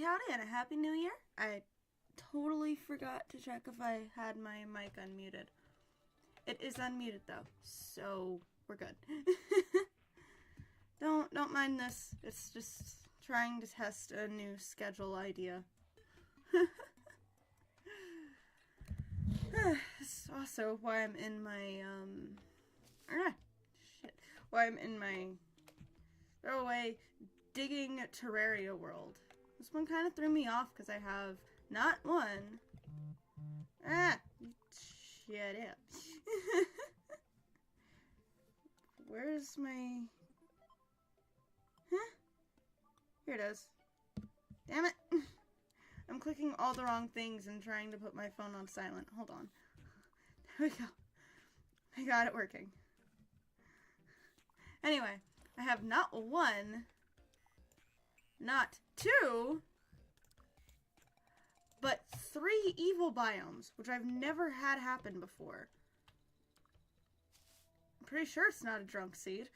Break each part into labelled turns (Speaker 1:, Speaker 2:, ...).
Speaker 1: Howdy howdy and a happy new year. I totally forgot to check if I had my mic unmuted. It is unmuted though, so we're good. Don't mind this. It's just trying to test a new schedule idea. This is also why I'm in my why I'm in my throwaway digging Terraria world. This one kind of threw me off because I have not one. Shut up. Where's my... Huh? Here it is. Damn it. I'm clicking all the wrong things and trying to put my phone on silent. Hold on. There we go. I got it working. Anyway, I have not one, not two, but 3 evil biomes, which I've never had happen before. I'm pretty sure it's not a drunk seed.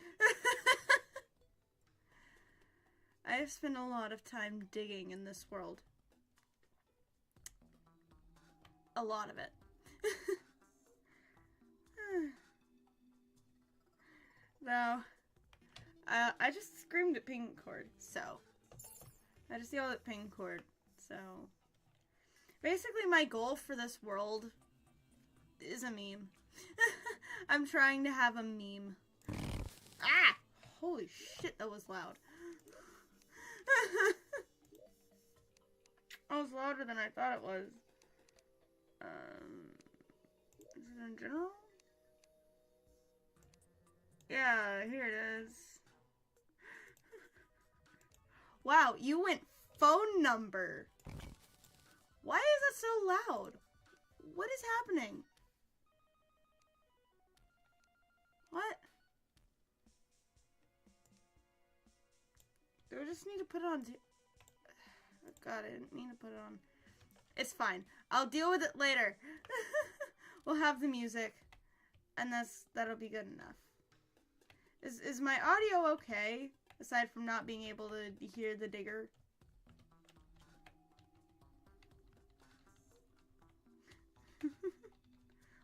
Speaker 1: I have spent a lot of time digging in this world. A lot of it. No. I just screamed at ping cord, so. I just yelled at ping cord, so. Basically, my goal for this world is a meme. I'm trying to have a meme. Ah! Holy shit, that was loud. That was louder than I thought it was. Is it in general? Yeah, here it is. Wow, you went phone number. Why is it so loud? What is happening? What? Do I just need to put it on? Oh God, I didn't mean to put it on. It's fine. I'll deal with it later. We'll have the music, and that'll be good enough. Is my audio okay? Aside from not being able to hear the digger.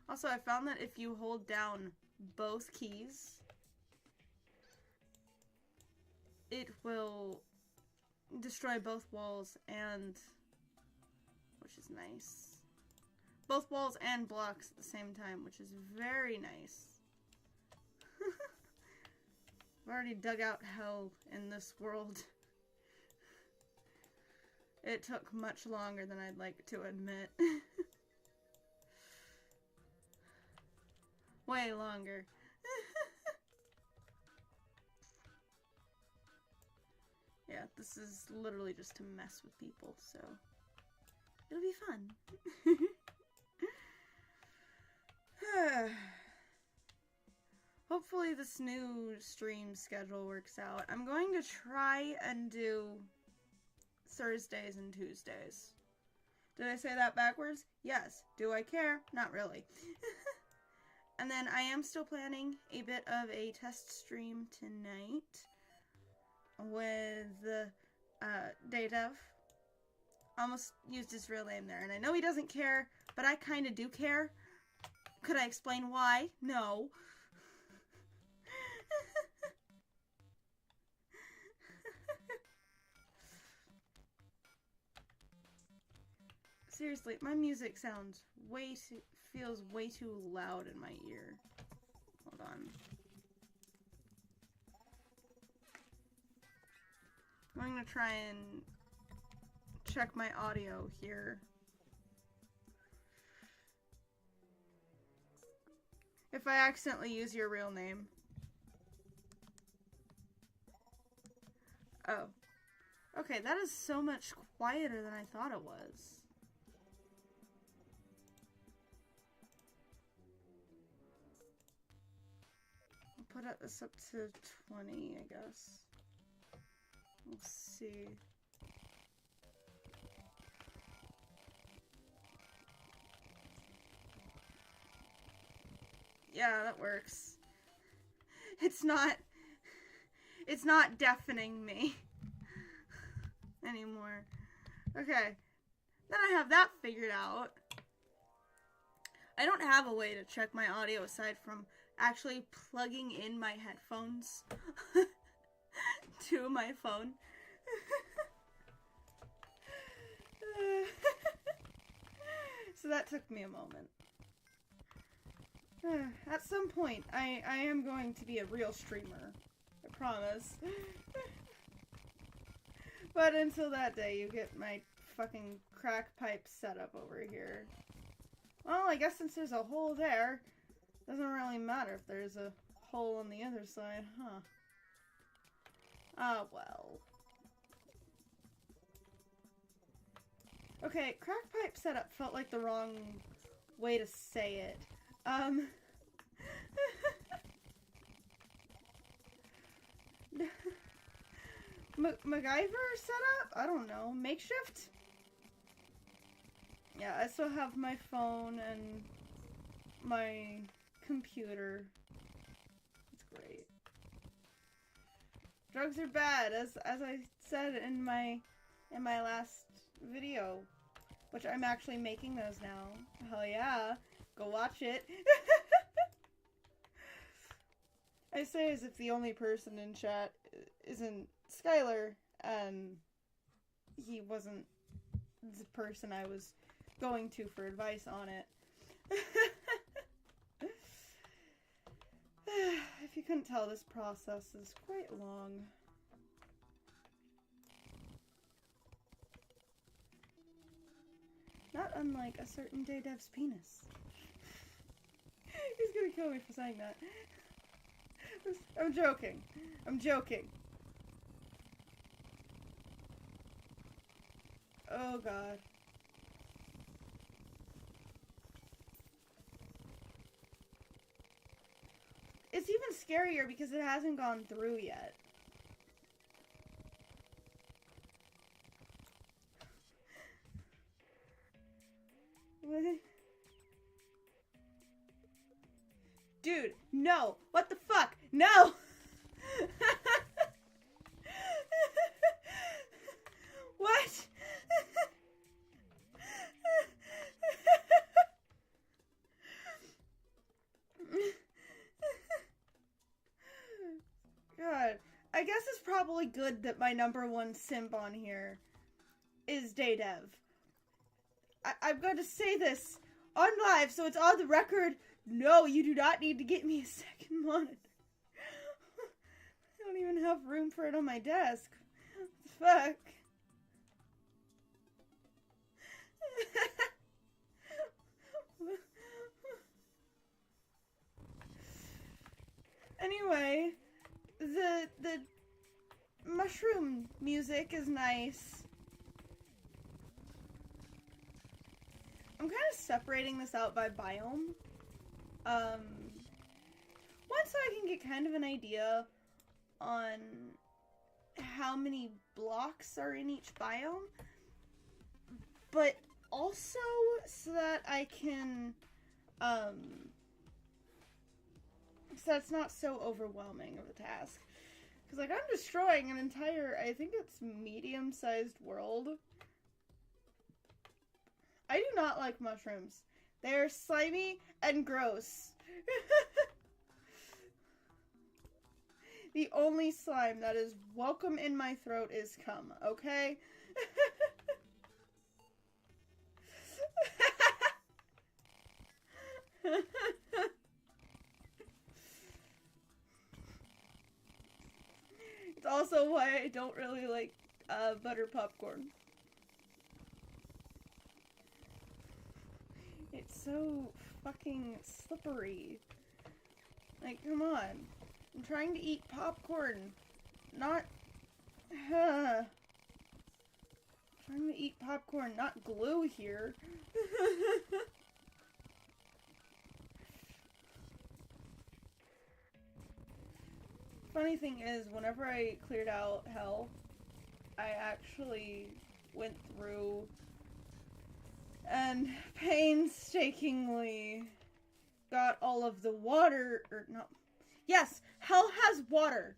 Speaker 1: Also, I found that if you hold down both keys, it will destroy both walls and, which is nice. Both walls and blocks at the same time, which is very nice. I've already dug out hell in this world. It took much longer than I'd like to admit. Way longer. Yeah, this is literally just to mess with people, so it'll be fun. Hopefully this new stream schedule works out. I'm going to try and do Thursdays and Tuesdays. Did I say that backwards? Yes. Do I care? Not really. And then I am still planning a bit of a test stream tonight with Datev. Almost used his real name there, and I know he doesn't care, but I kind of do care. Could I explain why? No. Seriously, my music sounds feels way too loud in my ear. Hold on. I'm going to try and check my audio here. If I accidentally use your real name. Oh. Okay, that is so much quieter than I thought it was. I'll put this up to 20, I guess. We'll see. Yeah, that works. It's not deafening me anymore. Okay. Then I have that figured out. I don't have a way to check my audio aside from actually plugging in my headphones to my phone. So that took me a moment. At some point, I am going to be a real streamer. I promise. But until that day, you get my fucking crack pipe setup over here. Well, I guess since there's a hole there, doesn't really matter if there's a hole on the other side, huh? Ah, well. Okay, crack pipe setup felt like the wrong way to say it. MacGyver setup? I don't know. Makeshift? Yeah, I still have my phone and my computer. It's great. Drugs are bad, as I said in my last video, which I'm actually making those now. Hell yeah. Go watch it. I say as if the only person in chat isn't Skylar, and he wasn't the person I was going to for advice on it. If you couldn't tell, this process is quite long. Not unlike a certain day dev's penis. He's gonna kill me for saying that. I'm joking. I'm joking. Oh god. It's even scarier because it hasn't gone through yet. Dude, no! What the fuck? No! What? God. I guess it's probably good that my #1 simp on here is Daydev. I'm going to say this on live so it's on the record. No, you do not need to get me a second monitor. I don't even have room for it on my desk. What the fuck? Anyway, the mushroom music is nice. I'm kind of separating this out by biome. Once I can get kind of an idea on how many blocks are in each biome, but also so that I can, so it's not so overwhelming of a task. Because, like, I'm destroying an entire, I think it's medium-sized world. I do not like mushrooms. They are slimy and gross. The only slime that is welcome in my throat is cum, okay? It's also why I don't really like butter popcorn. It's so fucking slippery. Like, come on. I'm trying to eat popcorn. Not... trying to eat popcorn, not glue here. Funny thing is, whenever I cleared out hell, I actually went through and painstakingly got all of the water, or no. Yes, hell has water.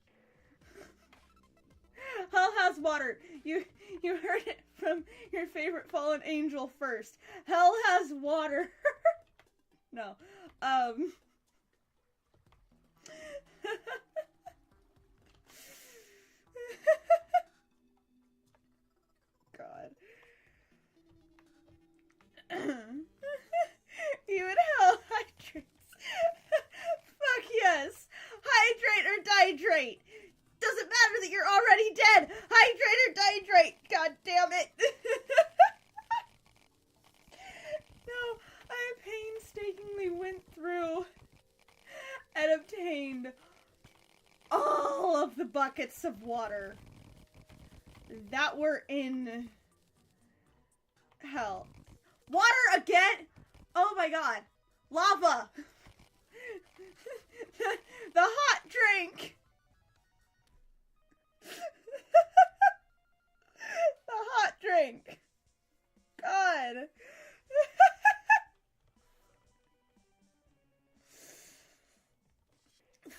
Speaker 1: Hell has water. You heard it from your favorite fallen angel first. Hell has water. No. God. Even hell hydrates. Fuck yes. Hydrate or dihydrate. Doesn't matter that you're already dead. Hydrate or dihydrate. God damn it. No, I painstakingly went through and obtained all of the buckets of water that were in hell. Water again? Oh my god. Lava. The hot drink. The hot drink. God.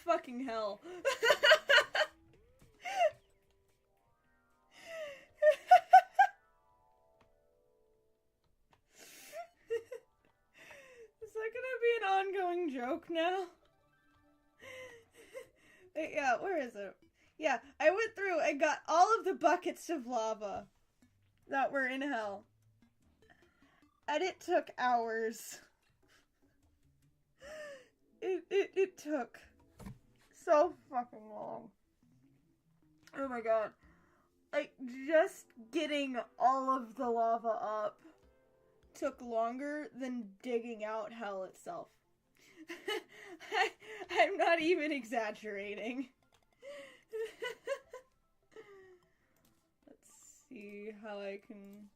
Speaker 1: Fucking hell. Is that gonna be an ongoing joke now? Yeah, where is it? Yeah, I went through and got all of the buckets of lava that were in hell. And it took hours. It took so fucking long. Oh my god. Like, just getting all of the lava up took longer than digging out hell itself. I'm not even exaggerating. Let's see how I can...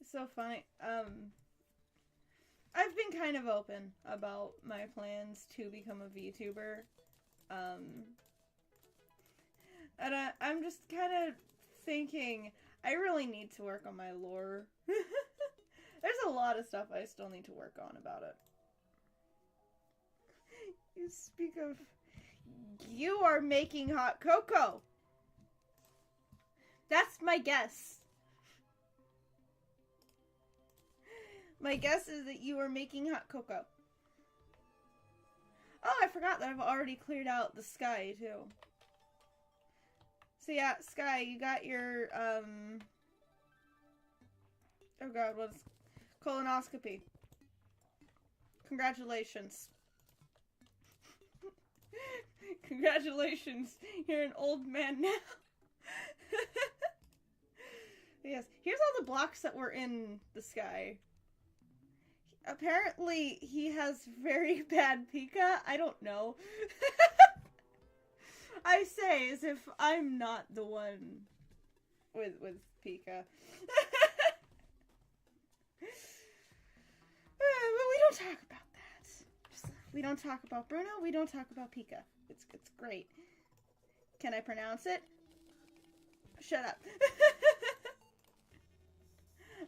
Speaker 1: It's so funny. I've been kind of open about my plans to become a VTuber. And I'm just kind of thinking I really need to work on my lore. There's a lot of stuff I still need to work on about it. You speak of... You are making hot cocoa! That's my guess. My guess is that you are making hot cocoa. Oh, I forgot that I've already cleared out the sky, too. So yeah, Sky, you got your, oh god, what's... colonoscopy. Congratulations. Congratulations, you're an old man now. Yes, here's all the blocks that were in the sky. Apparently, he has very bad Pika. I don't know. I say as if I'm not the one with Pika. But we don't talk about that. We don't talk about Bruno. We don't talk about Pika. It's great. Can I pronounce it? Shut up.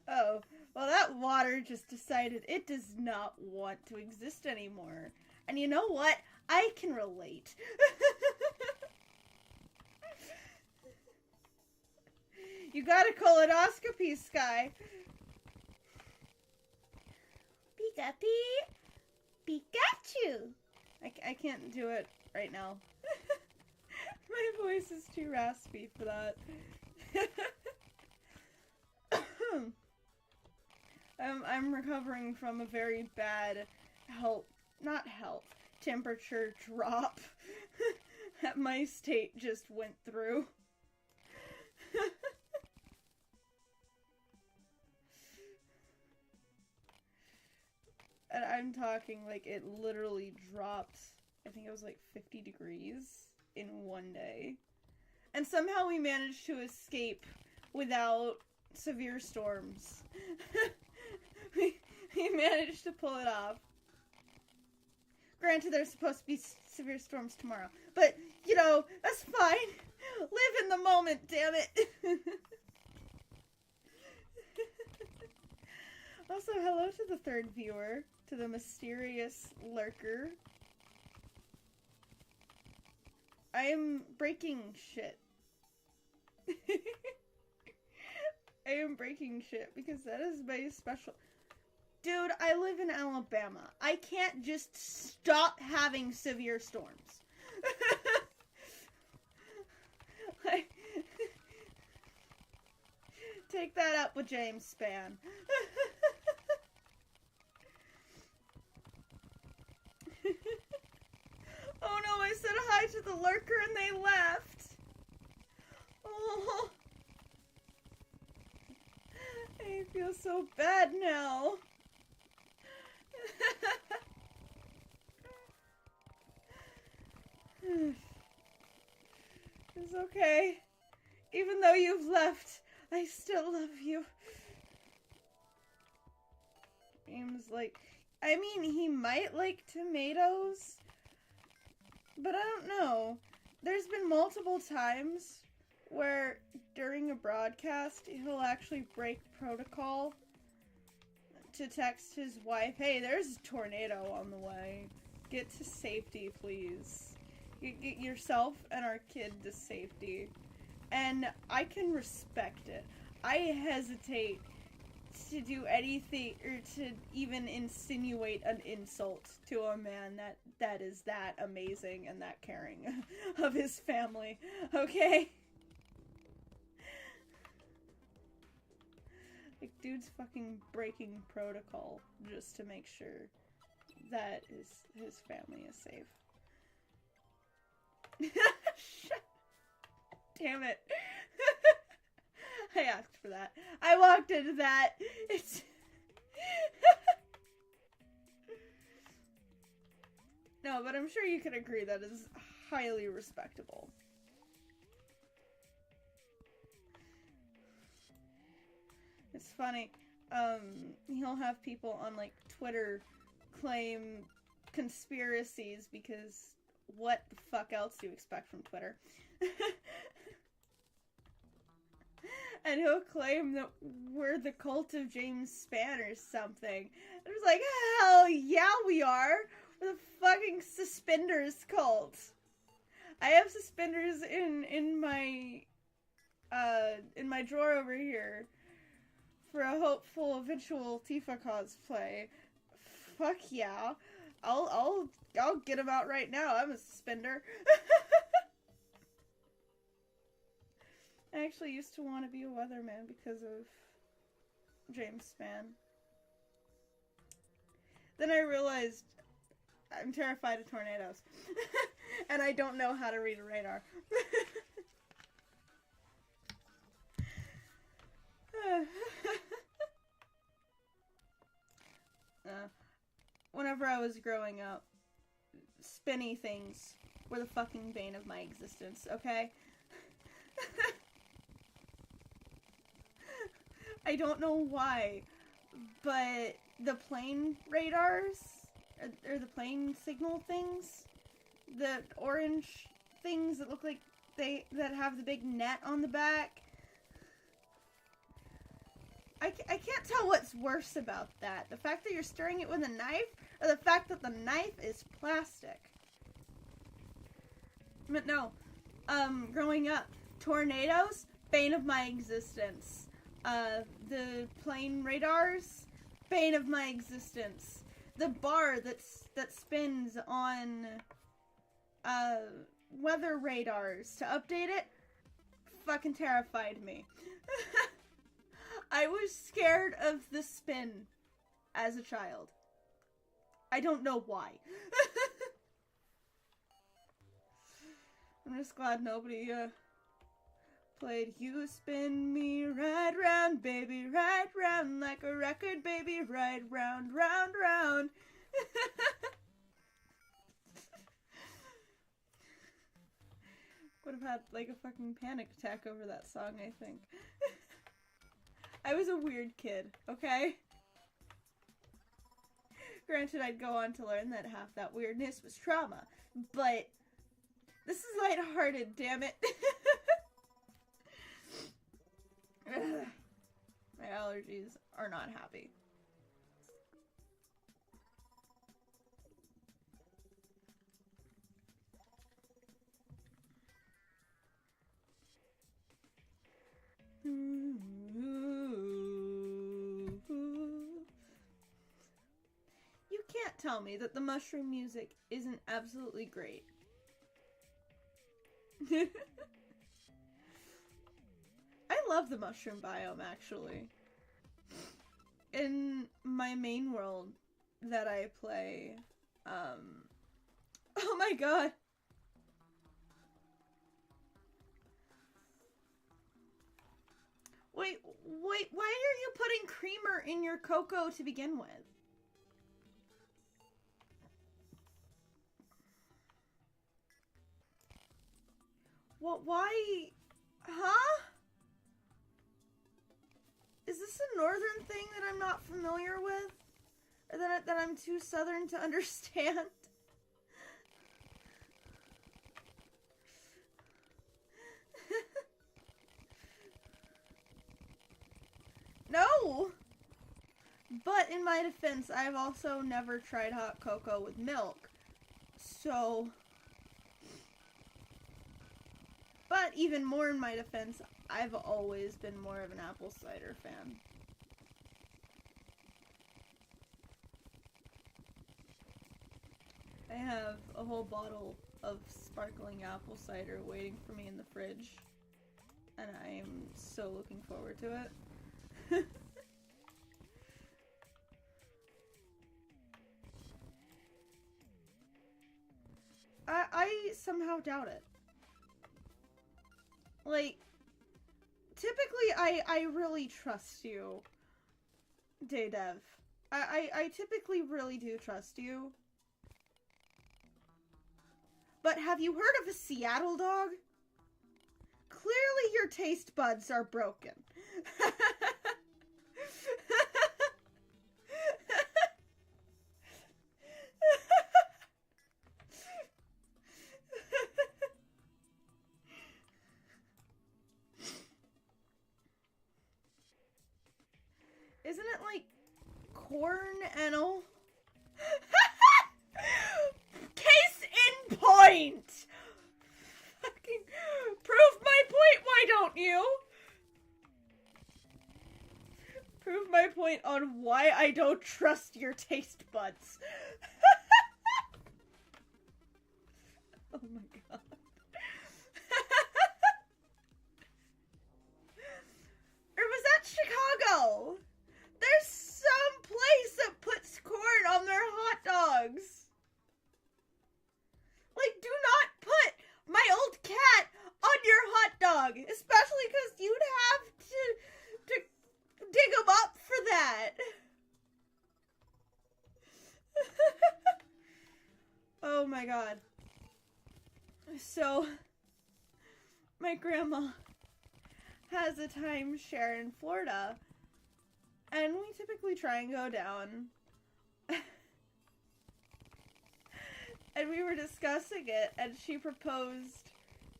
Speaker 1: Oh, well, that water just decided it does not want to exist anymore. And you know what? I can relate. You got a colonoscopy, Sky. Pikachu. I can't do it right now. My voice is too raspy for that. I'm recovering from a very bad temperature drop that my state just went through. And I'm talking like it literally dropped, I think it was like 50 degrees in one day. And somehow we managed to escape without severe storms. we managed to pull it off. Granted, there's supposed to be severe storms tomorrow. But, you know, that's fine. Live in the moment, damn it. Also, hello to the third viewer, to the mysterious lurker. I am breaking shit. I am breaking shit because that is my special... Dude, I live in Alabama. I can't just stop having severe storms. Like, take that up with James Spann. Oh no, I said hi to the lurker and they left. Oh, I feel so bad now. It's okay. Even though you've left, I still love you. Seems like... I mean, he might like tomatoes, but I don't know. There's been multiple times where during a broadcast, he'll actually break protocol to text his wife, hey, there's a tornado on the way. Get to safety, please. Get yourself and our kid to safety. And I can respect it. I hesitate to do anything, or to even insinuate an insult to a man that is that amazing and that caring of his family, okay? Like, dude's fucking breaking protocol just to make sure that his family is safe. Damn it. I asked for that. I walked into that. It's... No, but I'm sure you can agree that is highly respectable. It's funny. He'll have people on, like, Twitter claim conspiracies because what the fuck else do you expect from Twitter? And he'll claim that we're the cult of James Spann or something. I was like, hell yeah we are! We're the fucking suspenders cult. I have suspenders in my drawer over here for a hopeful eventual Tifa cosplay. Fuck yeah. I'll get them out right now. I'm a suspender. I actually used to want to be a weatherman because of James Spann. Then I realized I'm terrified of tornadoes. And I don't know how to read a radar. Whenever I was growing up, spinny things were the fucking bane of my existence, okay? I don't know why, but the plane radars, or the plane signal things, the orange things that look like that have the big net on the back, I can't tell what's worse about that. The fact that you're stirring it with a knife, or the fact that the knife is plastic. But no, growing up, tornadoes, bane of my existence. The plane radars, bane of my existence. The bar that spins on, weather radars to update it, fucking terrified me. I was scared of the spin as a child. I don't know why. I'm just glad nobody, played You Spin Me Right Round, Baby, right round, like a record, baby, right round, round, round. Would have had, like, a fucking panic attack over that song, I think. I was a weird kid, okay? Granted, I'd go on to learn that half that weirdness was trauma, but This is lighthearted, damn it. My allergies are not happy. You can't tell me that the mushroom music isn't absolutely great. I love the mushroom biome, actually. In my main world that I play, oh my god! Wait, why are you putting creamer in your cocoa to begin with? What, why? Huh? Is this a northern thing that I'm not familiar with? Or that I'm too southern to understand? No! But in my defense, I've also never tried hot cocoa with milk. So... But even more in my defense, I've always been more of an apple cider fan. I have a whole bottle of sparkling apple cider waiting for me in the fridge. And I am so looking forward to it. I somehow doubt it. Like, typically I really trust you, Daydev. I typically really do trust you. But have you heard of a Seattle dog? Clearly your taste buds are broken. Isn't it like corn and all? Case in point! Fucking prove my point, why don't you? Prove my point on why I don't trust your taste buds. Oh my god. Or was that Chicago? There's some place that puts corn on their hot dogs. Like, do not put my old cat on your hot dog. Especially because you'd have to dig him up for that. Oh my god. So, my grandma has a timeshare in Florida. And we typically try and go down. And we were discussing it, and she proposed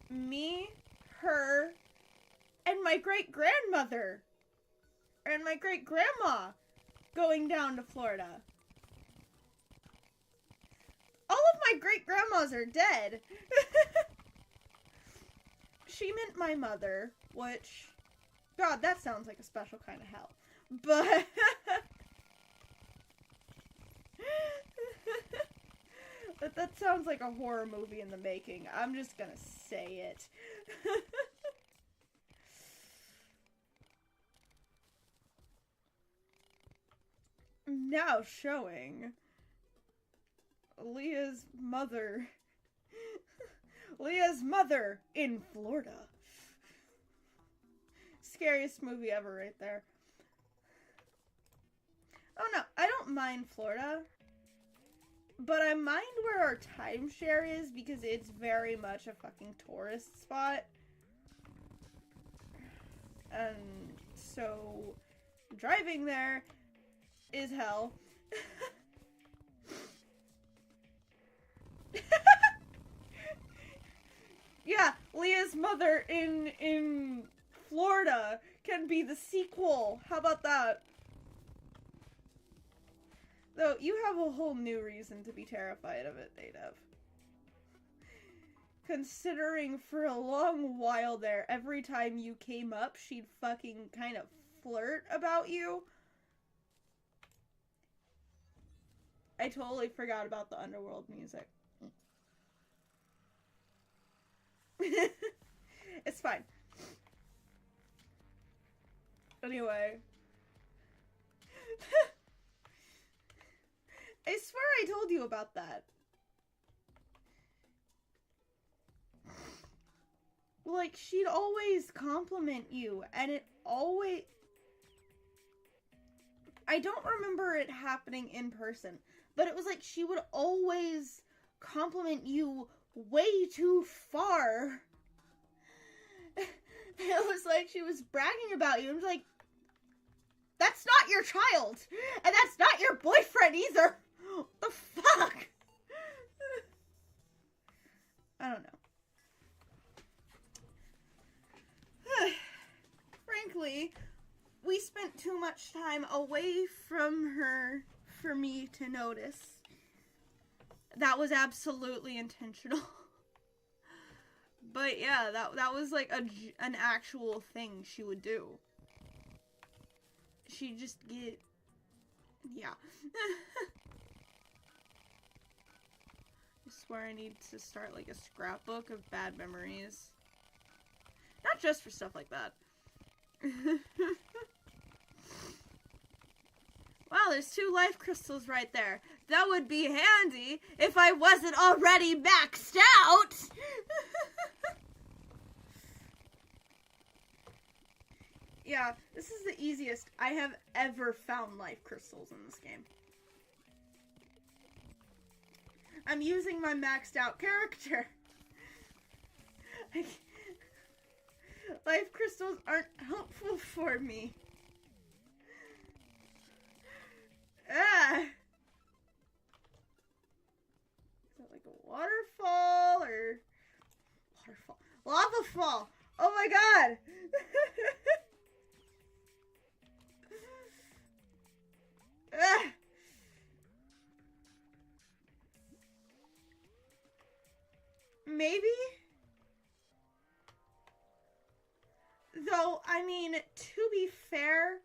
Speaker 1: me, her, and my great-grandmother. And my great-grandma going down to Florida. All of my great-grandmas are dead. She meant my mother, which... God, that sounds like a special kind of hell. But... that sounds like a horror movie in the making. I'm just gonna say it. Now showing Leah's mother. Leah's mother in Florida. Scariest movie ever right there. Oh no, I don't mind Florida. But I mind where our timeshare is because it's very much a fucking tourist spot. And so driving there is hell. Yeah, Leah's mother in Florida can be the sequel. How about that? Though, you have a whole new reason to be terrified of it, Datev. Considering for a long while there, every time you came up, she'd fucking kind of flirt about you. I totally forgot about the underworld music. It's fine. Anyway. I swear I told you about that. Like, she'd always compliment you, and it always... I don't remember it happening in person, but it was like she would always compliment you way too far. It was like she was bragging about you. It was like, that's not your child, and that's not your boyfriend either. What the fuck? I don't know. Frankly, we spent too much time away from her for me to notice. That was absolutely intentional. But yeah, that was like an actual thing she would do. She'd just get... Yeah. I swear I need to start like a scrapbook of bad memories. Not just for stuff like that. Wow, there's 2 life crystals right there. That would be handy if I wasn't already maxed out! Yeah, this is the easiest I have ever found life crystals in this game. I'm using my maxed out character. Life crystals aren't helpful for me. Ah! Is that like a waterfall or... Waterfall. Lava fall! Oh my god! Ah! Maybe? Though, I mean, to be fair,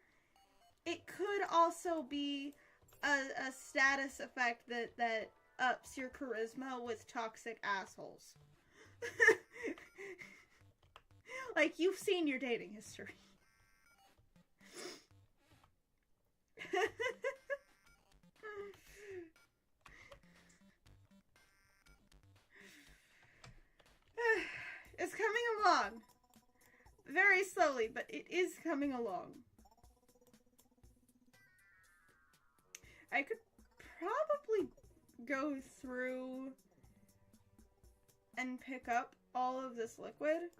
Speaker 1: it could also be a status effect that ups your charisma with toxic assholes. Like, you've seen your dating history. It's coming along. Very slowly, but it is coming along. I could probably go through and pick up all of this liquid.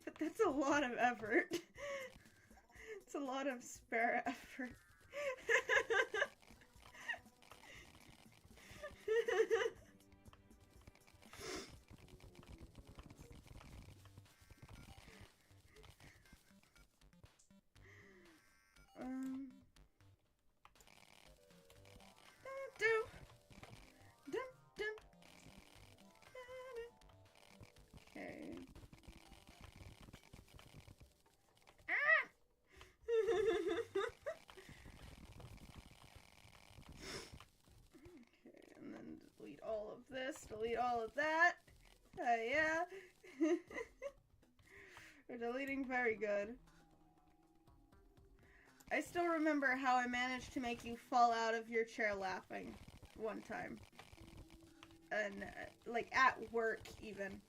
Speaker 1: But that's a lot of effort. It's a lot of spare effort. Okay. Ah! Okay, and then delete all of this, delete all of that. Yeah. We're deleting very good. I still remember how I managed to make you fall out of your chair laughing one time. And, like, at work, even.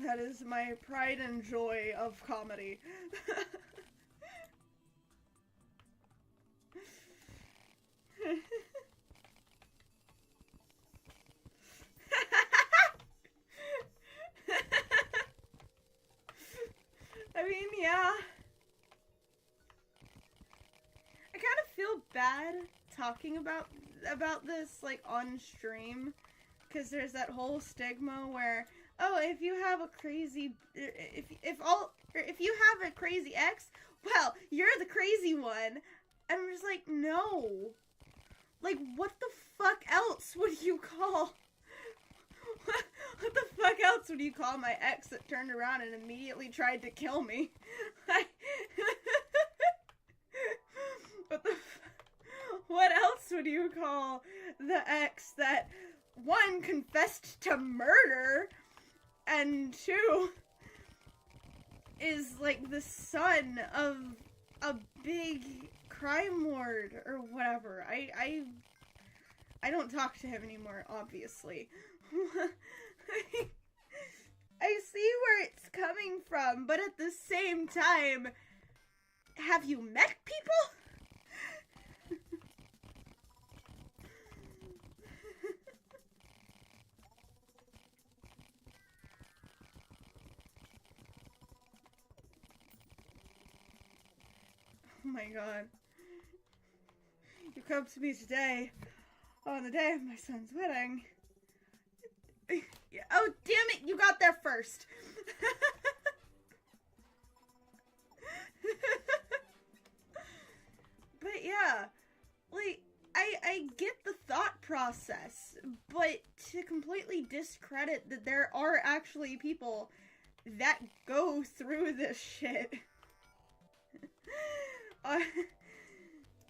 Speaker 1: That is my pride and joy of comedy. I mean, yeah. I kind of feel bad talking about this, like, on stream, because there's that whole stigma where, oh, if you have a crazy, if you have a crazy ex, well, you're the crazy one. And I'm just like, no. Like, what the fuck else would you call? What the fuck else would you call my ex that turned around and immediately tried to kill me? What else would you call the ex that, one, confessed to murder, and two, is like the son of a big crime lord or whatever? I don't talk to him anymore, obviously. I see where it's coming from, but at the same time, have you met people? Oh my god. You come to me today, on the day of my son's wedding. Oh, damn it, you got there first. But yeah, like, I get the thought process, but to completely discredit that there are actually people that go through this shit.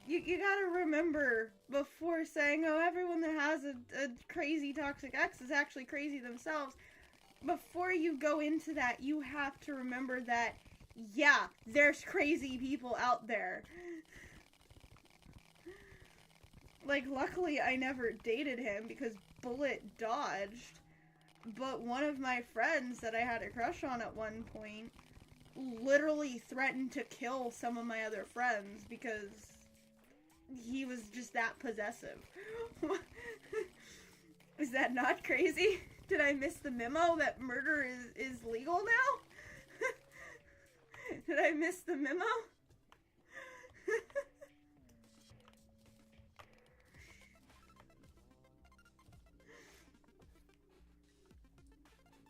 Speaker 1: You gotta remember, before saying, oh, everyone that has a crazy toxic ex is actually crazy themselves, before you go into that, you have to remember that, yeah, there's crazy people out there. Like, luckily I never dated him because bullet dodged, but one of my friends that I had a crush on at one point literally threatened to kill some of my other friends because he was just that possessive. Is that not crazy? Did I miss the memo that murder is legal now? Did I miss the memo?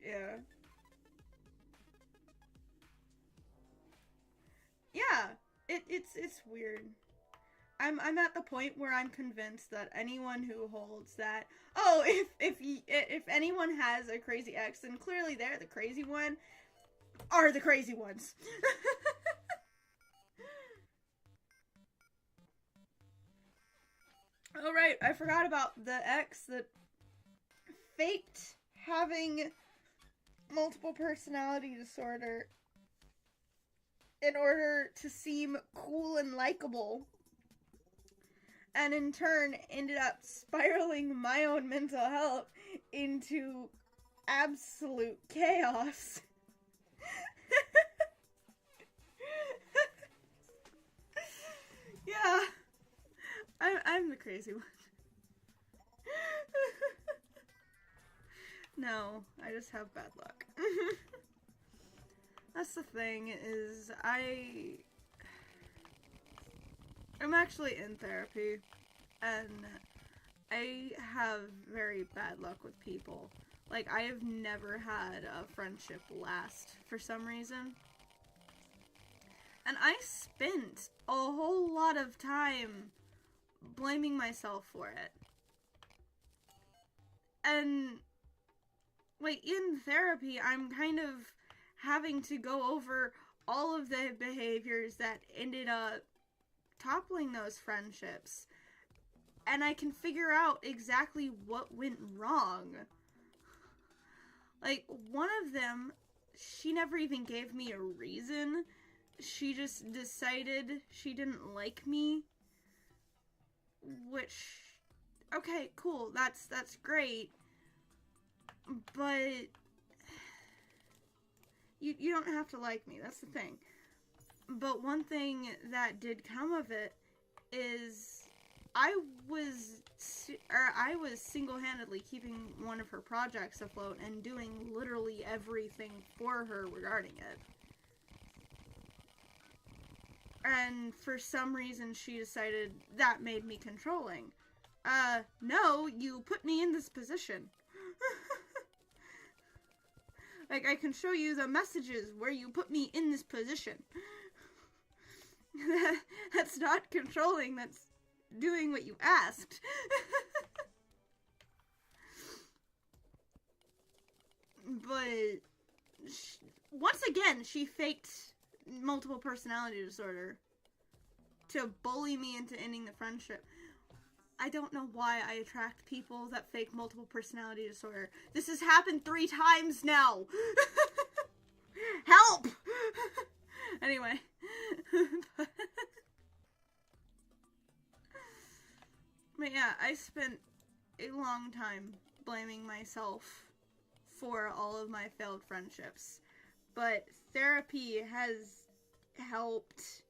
Speaker 1: Yeah. Yeah, it's weird. I'm at the point where I'm convinced that anyone who holds that, oh, if anyone has a crazy ex, then clearly they're the crazy one, are the crazy ones. Oh right, I forgot about the ex that faked having multiple personality disorder in order to seem cool and likable, and in turn ended up spiraling my own mental health into absolute chaos. Yeah, I'm the crazy one. No, I just have bad luck. That's the thing, is I'm actually in therapy, and I have very bad luck with people. Like, I have never had a friendship last for some reason. And I spent a whole lot of time blaming myself for it. And, like, in therapy, I'm kind of having to go over all of the behaviors that ended up toppling those friendships. And I can figure out exactly what went wrong. Like, one of them, she never even gave me a reason. She just decided she didn't like me. Which, okay, cool, that's great. But you don't have to like me, that's the thing. But one thing that did come of it is I was single-handedly keeping one of her projects afloat and doing literally everything for her regarding it. And for some reason she decided that made me controlling. No, you put me in this position. Like, I can show you the messages where you put me in this position. That's not controlling, that's doing what you asked. But, once again, she faked multiple personality disorder to bully me into ending the friendship. I don't know why I attract people that fake multiple personality disorder. This has happened 3 times now! Help! Anyway. But yeah, I spent a long time blaming myself for all of my failed friendships. But therapy has helped.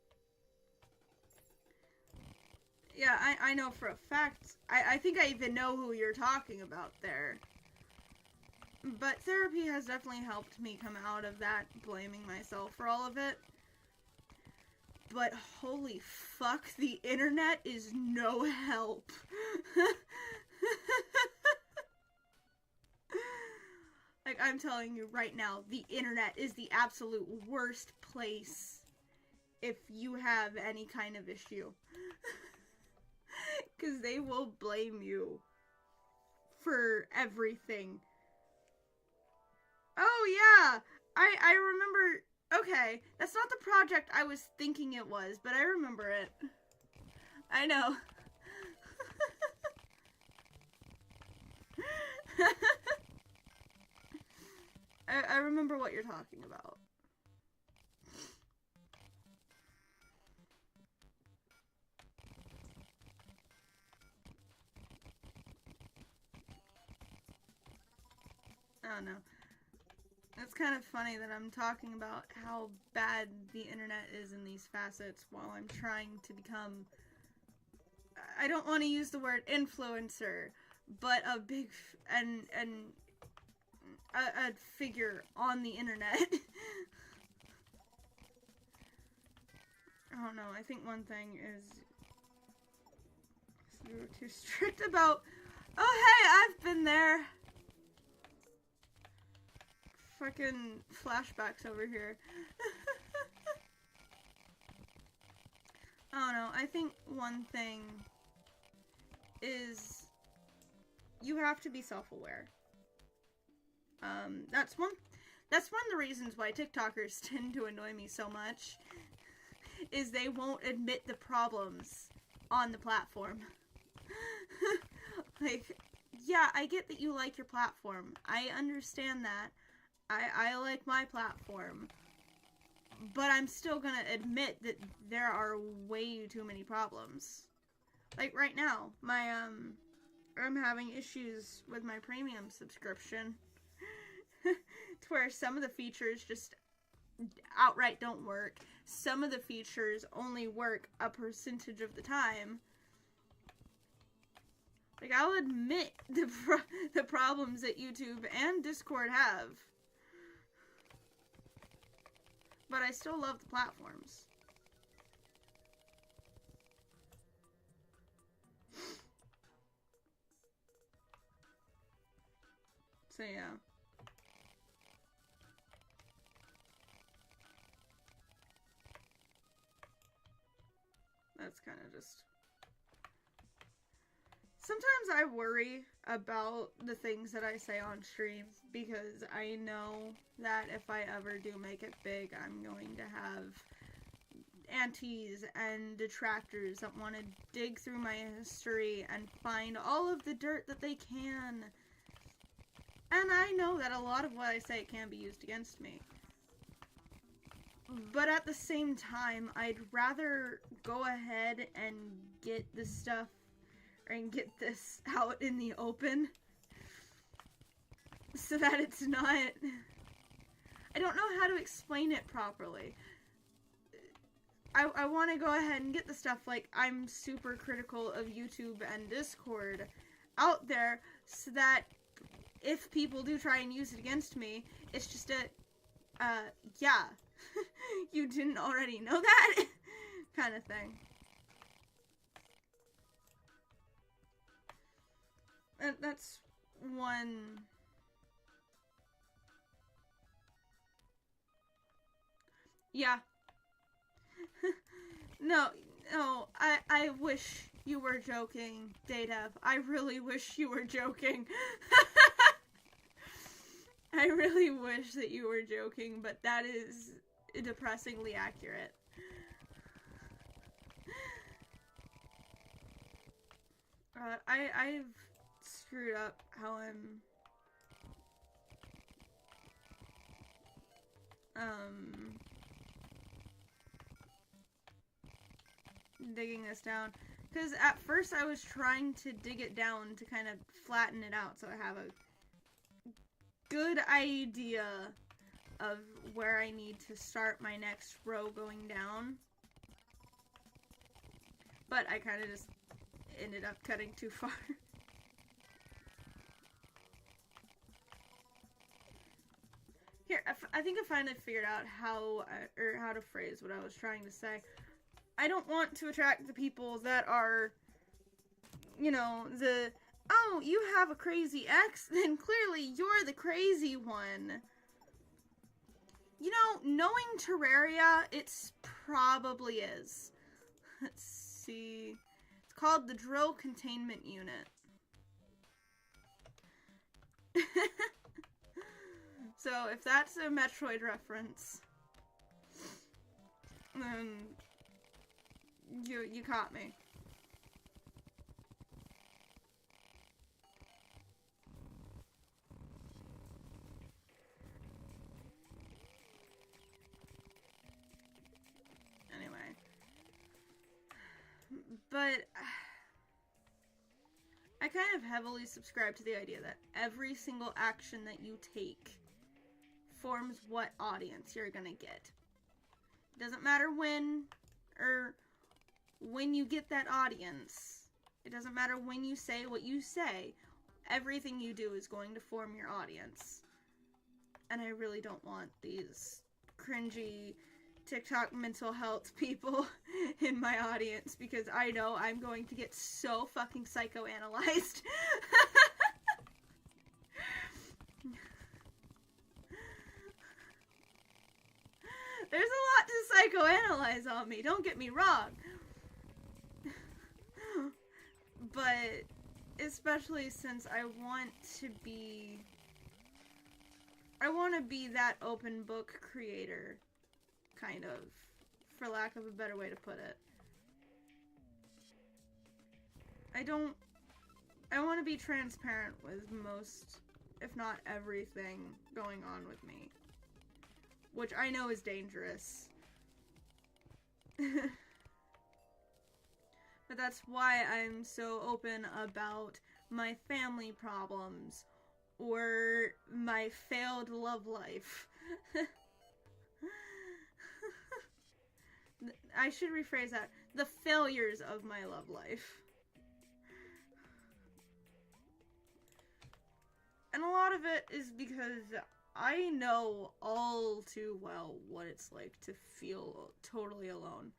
Speaker 1: Yeah, I know for a fact. I think I even know who you're talking about there. But therapy has definitely helped me come out of that blaming myself for all of it. But holy fuck, the internet is no help. Like, I'm telling you right now, the internet is the absolute worst place if you have any kind of issue. Because they will blame you for everything. Oh yeah, I remember. Okay, that's not the project I was thinking it was, but I remember it. I know. I remember what you're talking about. I don't know. It's kind of funny that I'm talking about how bad the internet is in these facets while I'm trying to become, I don't want to use the word influencer, but a big, a figure on the internet. I don't know, I think one thing is we were too strict about, oh hey, I've been there. Fucking flashbacks over here. I don't know, I think one thing is you have to be self-aware. That's one of the reasons why TikTokers tend to annoy me so much, is they won't admit the problems on the platform. Like, yeah, I get that you like your platform. I understand that. I like my platform. But I'm still gonna admit that there are way too many problems. Like, right now, I'm having issues with my premium subscription. To where some of the features just outright don't work. Some of the features only work a percentage of the time. Like, I'll admit the problems that YouTube and Discord have. But I still love the platforms. So yeah. That's kind of just... Sometimes I worry about the things that I say on stream, because I know that if I ever do make it big, I'm going to have antis and detractors that want to dig through my history and find all of the dirt that they can. And I know that a lot of what I say can be used against me. But at the same time, I'd rather go ahead and get this stuff, and get this out in the open, so that it's not... I don't know how to explain it properly. I want to go ahead and get the stuff, like, I'm super critical of YouTube and Discord out there, so that if people do try and use it against me, it's just a, yeah, you didn't already know that? kind of thing. And that's one Yeah. No, no, I wish you were joking, Datev. I really wish you were joking. I really wish that you were joking, but that is depressingly accurate. I've screwed up how I'm digging this down, because at first I was trying to dig it down to kind of flatten it out so I have a good idea of where I need to start my next row going down, but I kind of just ended up cutting too far. Here, I think I finally figured out how to phrase what I was trying to say. I don't want to attract the people that are, you know, oh, you have a crazy ex? Then clearly you're the crazy one. You know, knowing Terraria, it's probably is. Let's see. It's called the Drill Containment Unit. So, if that's a Metroid reference, then you caught me. Anyway. But I kind of heavily subscribe to the idea that every single action that you take forms what audience you're gonna get. It doesn't matter when you get that audience. It doesn't matter when you say what you say. Everything you do is going to form your audience. And I really don't want these cringy TikTok mental health people in my audience, because I know I'm going to get so fucking psychoanalyzed. There's a lot to psychoanalyze on me, don't get me wrong. But especially since I want to be that open book creator, kind of, for lack of a better way to put it. I want to be transparent with most, if not everything, going on with me. Which I know is dangerous. But that's why I'm so open about my family problems or my failed love life. I should rephrase that. The failures of my love life. And a lot of it is because I know all too well what it's like to feel totally alone.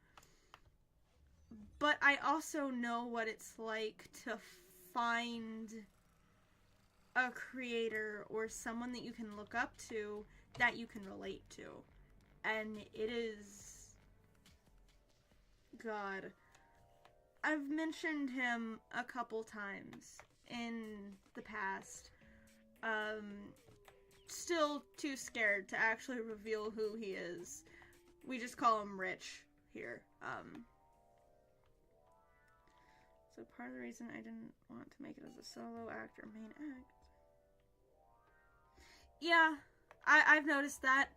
Speaker 1: But I also know what it's like to find a creator or someone that you can look up to that you can relate to. And it is... God. I've mentioned him a couple times in the past. Still too scared to actually reveal who he is. We just call him Rich here. So part of the reason I didn't want to make it as a solo act or main act. Yeah, I've noticed that.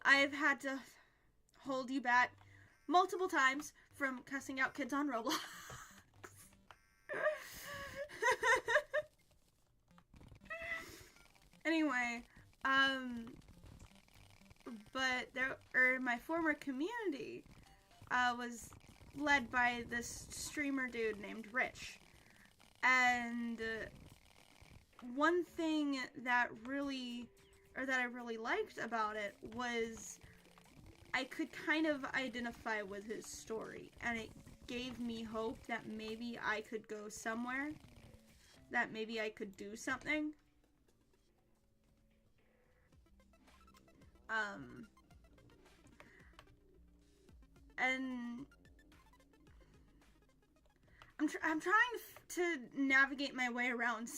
Speaker 1: I've had to hold you back multiple times from cussing out kids on Roblox. Anyway, but my former community was led by this streamer dude named Rich, and one thing that I really liked about it was I could kind of identify with his story, and it gave me hope that maybe I could go somewhere, that maybe I could do something. and I'm trying to navigate my way around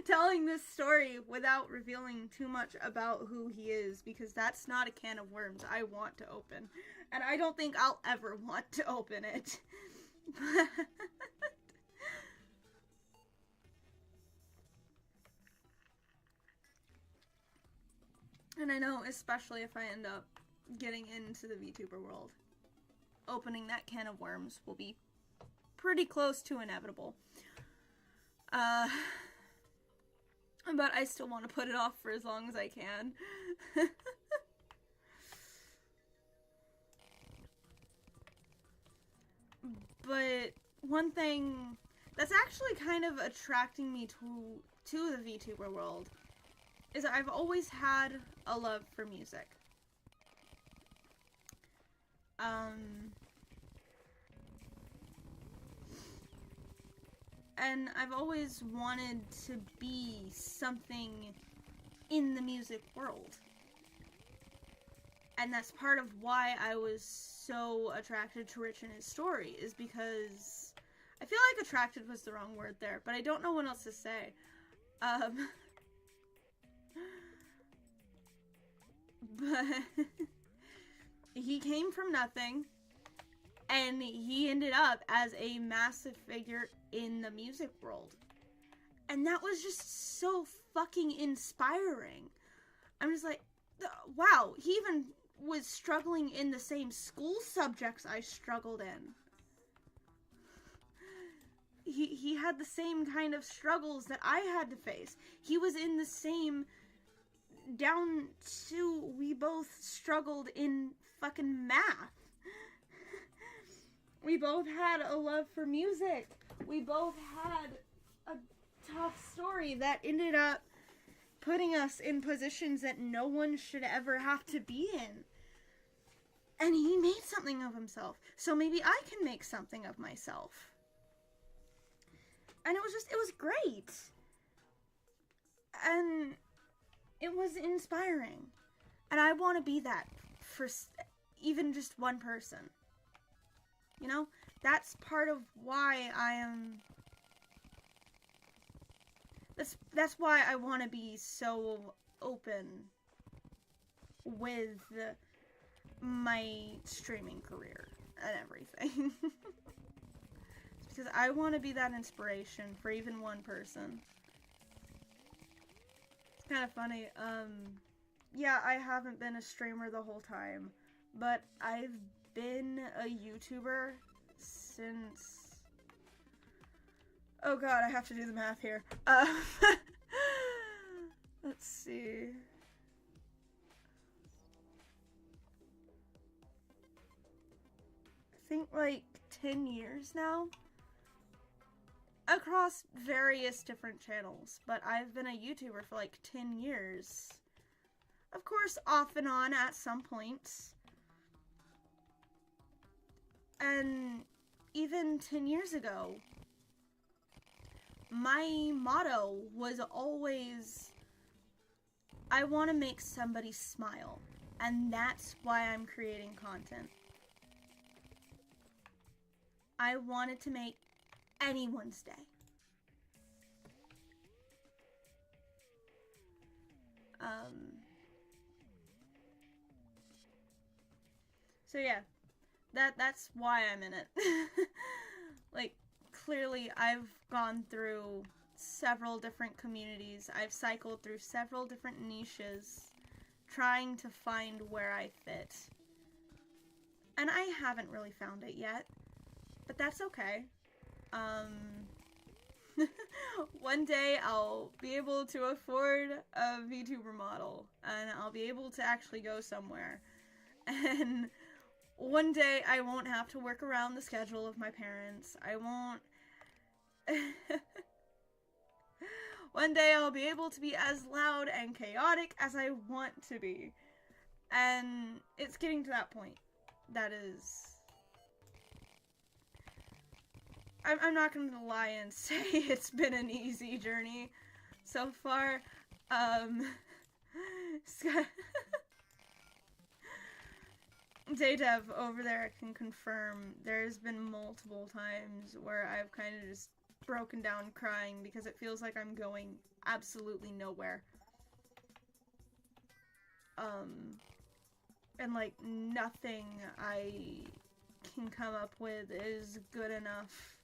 Speaker 1: telling this story without revealing too much about who he is, because that's not a can of worms I want to open. And I don't think I'll ever want to open it. And I know, especially if I end up getting into the VTuber world, opening that can of worms will be pretty close to inevitable. But I still want to put it off for as long as I can. But one thing that's actually kind of attracting me to the VTuber world is that I've always had a love for music. And I've always wanted to be something in the music world. And that's part of why I was so attracted to Rich and his story, is because I feel like attracted was the wrong word there, but I don't know what else to say. But he came from nothing, and he ended up as a massive figure in the music world. And that was just so fucking inspiring. I'm just like, wow, he even was struggling in the same school subjects I struggled in. He had the same kind of struggles that I had to face. He was in the same, down to, we both struggled in fucking math. We both had a love for music. We both had a tough story that ended up putting us in positions that no one should ever have to be in. And he made something of himself. So maybe I can make something of myself. And it was great. And it was inspiring. And I want to be that for even just one person. You know? That's part of why I am... That's why I want to be so open with my streaming career and everything. It's because I want to be that inspiration for even one person. It's kind of funny. Yeah, I haven't been a streamer the whole time, but I've been a YouTuber since... Oh god, I have to do the math here. Let's see. I think like 10 years now. Across various different channels. But I've been a YouTuber for like 10 years. Of course, off and on at some points. And even 10 years ago, my motto was always, I want to make somebody smile, and that's why I'm creating content. I wanted to make anyone's day. So yeah, that's why I'm in it. Like, clearly, I've gone through several different communities. I've cycled through several different niches, trying to find where I fit. And I haven't really found it yet, but that's okay. One day I'll be able to afford a VTuber model, and I'll be able to actually go somewhere. And one day I won't have to work around the schedule of my parents. I won't... One day I'll be able to be as loud and chaotic as I want to be. And it's getting to that point. That is... I'm not going to lie and say it's been an easy journey so far. Daydev over there can confirm there's been multiple times where I've kind of just broken down crying because it feels like I'm going absolutely nowhere. And like nothing I can come up with is good enough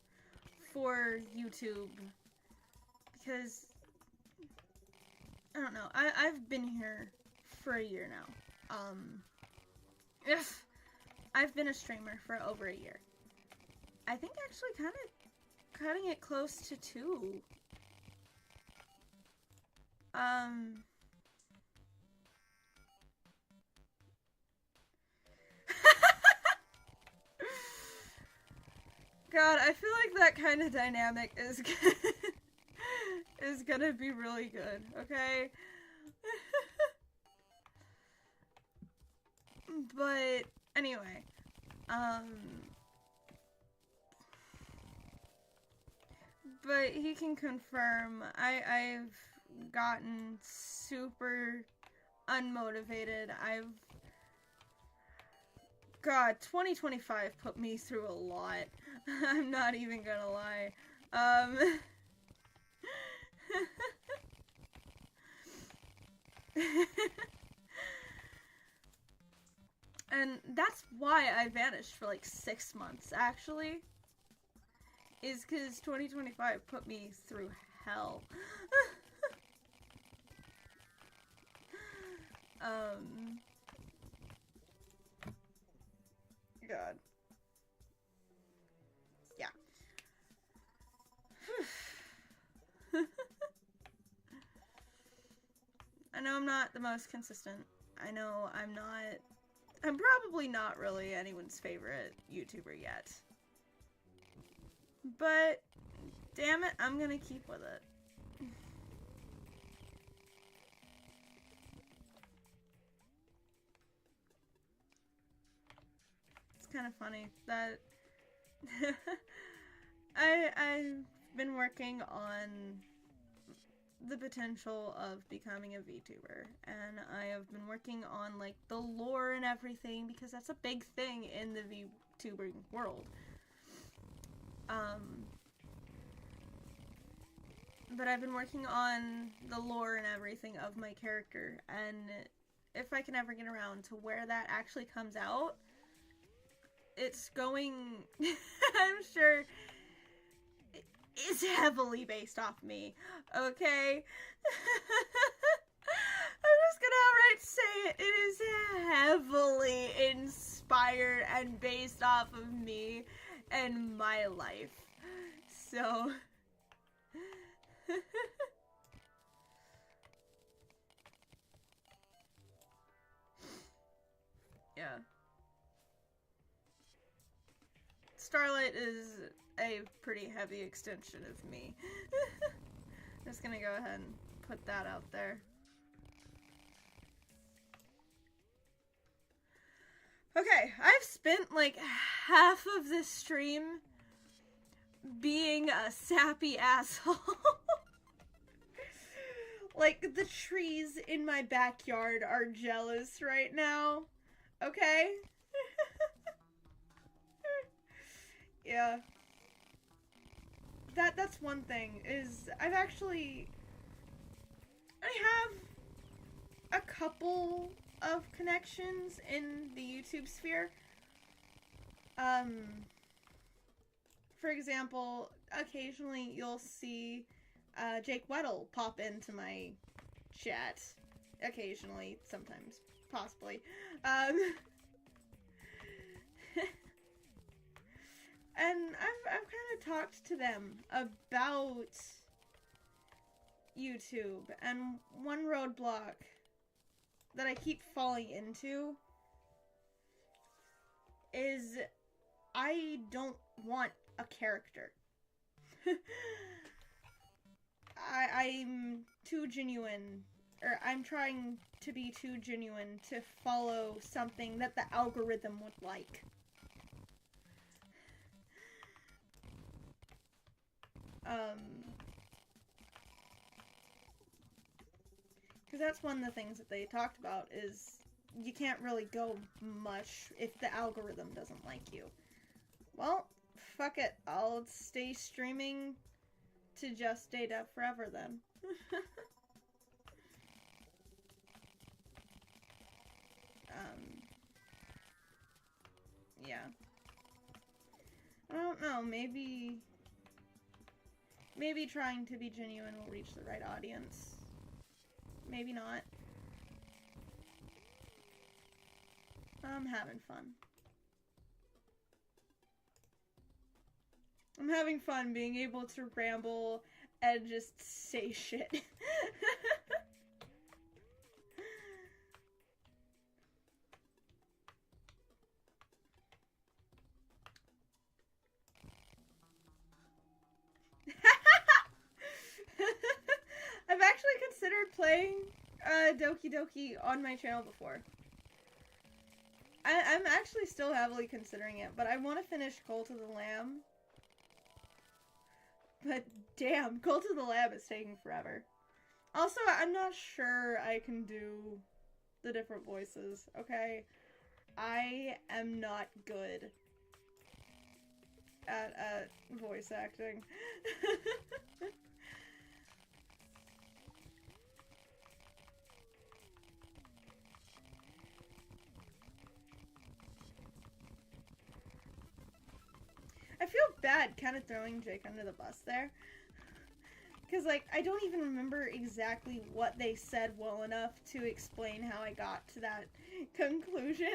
Speaker 1: for YouTube because I don't know. I've been here for a year now. I've been a streamer for over a year. I think actually kind of cutting it close to 2. God, I feel like that kind of dynamic is is gonna be really good, okay? But anyway, but he can confirm I've gotten super unmotivated. God, 2025 put me through a lot. I'm not even gonna lie. And that's why I vanished for like 6 months, actually. Is because 2025 put me through hell. God. Yeah. I know I'm not the most consistent. I know I'm probably not really anyone's favorite YouTuber yet. But, damn it, I'm gonna keep with it. It's kind of funny that I've been working on the potential of becoming a VTuber, and I have been working on like the lore and everything because that's a big thing in the VTubing world. But I've been working on the lore and everything of my character, and if I can ever get around to where that actually comes out, it's going, I'm sure, it's heavily based off me, okay? I'm just gonna outright say it. It is heavily inspired and based off of me and my life. So... yeah. Starlight is a pretty heavy extension of me. I'm just gonna go ahead and put that out there. Okay, I've spent like half of this stream being a sappy asshole. Like, the trees in my backyard are jealous right now. Okay? Yeah. That's one thing, is I have a couple of connections in the YouTube sphere. For example, occasionally you'll see Jake Weddle pop into my chat. Occasionally, sometimes, possibly. And I've kind of talked to them about YouTube, and one roadblock that I keep falling into is I don't want a character. I'm too genuine, or I'm trying to be too genuine to follow something that the algorithm would like. Because that's one of the things that they talked about is you can't really go much if the algorithm doesn't like you. Well, fuck it. I'll stay streaming to just stay deaf forever then. Yeah. I don't know, maybe trying to be genuine will reach the right audience. Maybe not. I'm having fun. I'm having fun being able to ramble and just say shit. I've actually considered playing Doki Doki on my channel before. I'm actually still heavily considering it, but I want to finish Cult of the Lamb. But damn, Cult of the Lamb is taking forever. Also, I'm not sure I can do the different voices, okay? I am not good at voice acting. I feel bad kind of throwing Jake under the bus there. Because, like, I don't even remember exactly what they said well enough to explain how I got to that conclusion.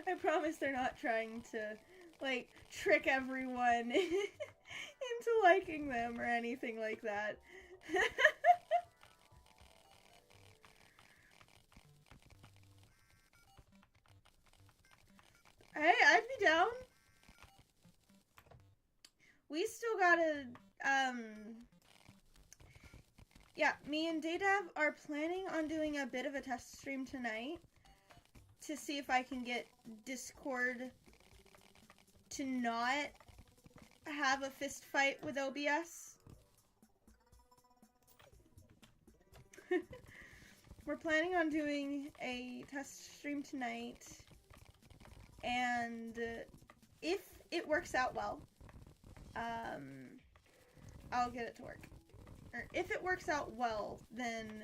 Speaker 1: I promise they're not trying to, like, trick everyone into liking them or anything like that. Hey, I'd be down. We still gotta, yeah, me and Daydav are planning on doing a bit of a test stream tonight to see if I can get Discord to not have a fist fight with OBS. We're planning on doing a test stream tonight, and if it works out well, I'll get it to work. Or if it works out well, then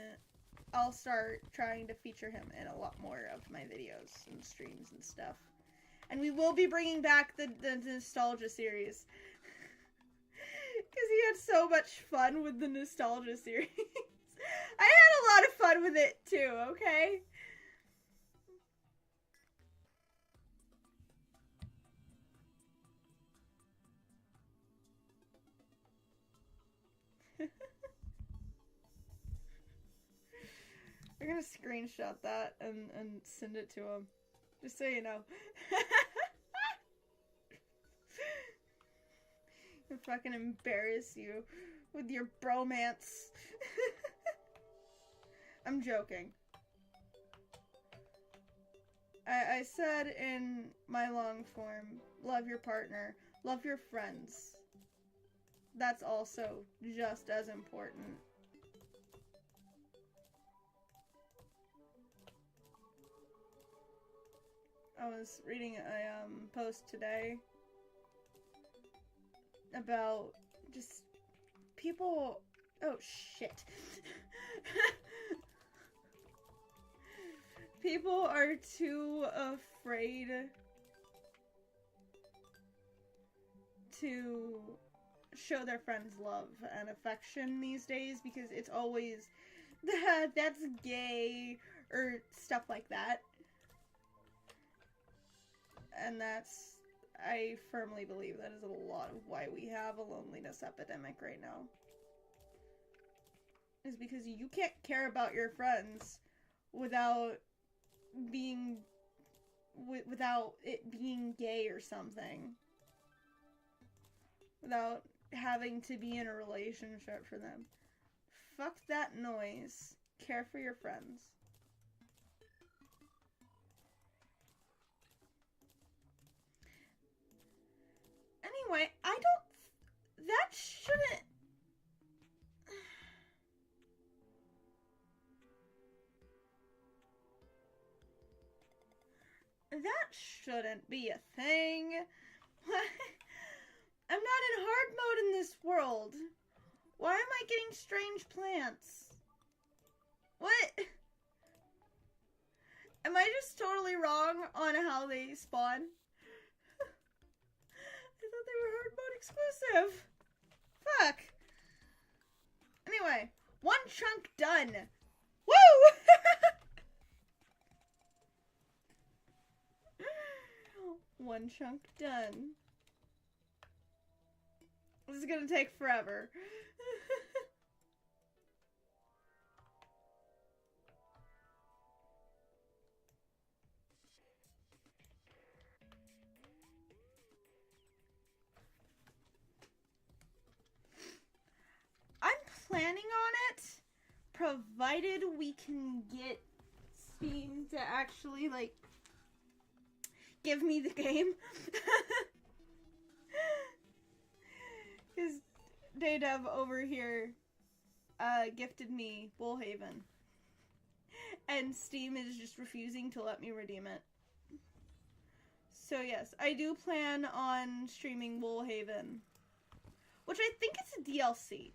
Speaker 1: I'll start trying to feature him in a lot more of my videos and streams and stuff. And we will be bringing back the Nostalgia series. Because he had so much fun with the Nostalgia series. I had a lot of fun with it too, okay? I'm gonna screenshot that and send it to him. Just so you know. I'll fucking embarrass you with your bromance. I'm joking. I said in my long form, love your partner, love your friends. That's also just as important. I was reading a post today about just people. Oh shit. People are too afraid to show their friends love and affection these days because it's always that's gay or stuff like that. And that's, I firmly believe that is a lot of why we have a loneliness epidemic right now. Is because you can't care about your friends without being, without it being gay or something. Without having to be in a relationship for them. Fuck that noise. Care for your friends. Anyway, I don't... That shouldn't... That shouldn't be a thing. I'm not in hard mode in this world. Why am I getting strange plants? What? Am I just totally wrong on how they spawn? I thought they were hard mode exclusive. Fuck. Anyway, one chunk done. Woo! One chunk done. This is gonna take forever. I'm planning on it, provided we can get Steam to actually, like, give me the game. Because Daydev over here gifted me Bullhaven. And Steam is just refusing to let me redeem it. So yes, I do plan on streaming Bullhaven. Which I think it's a DLC.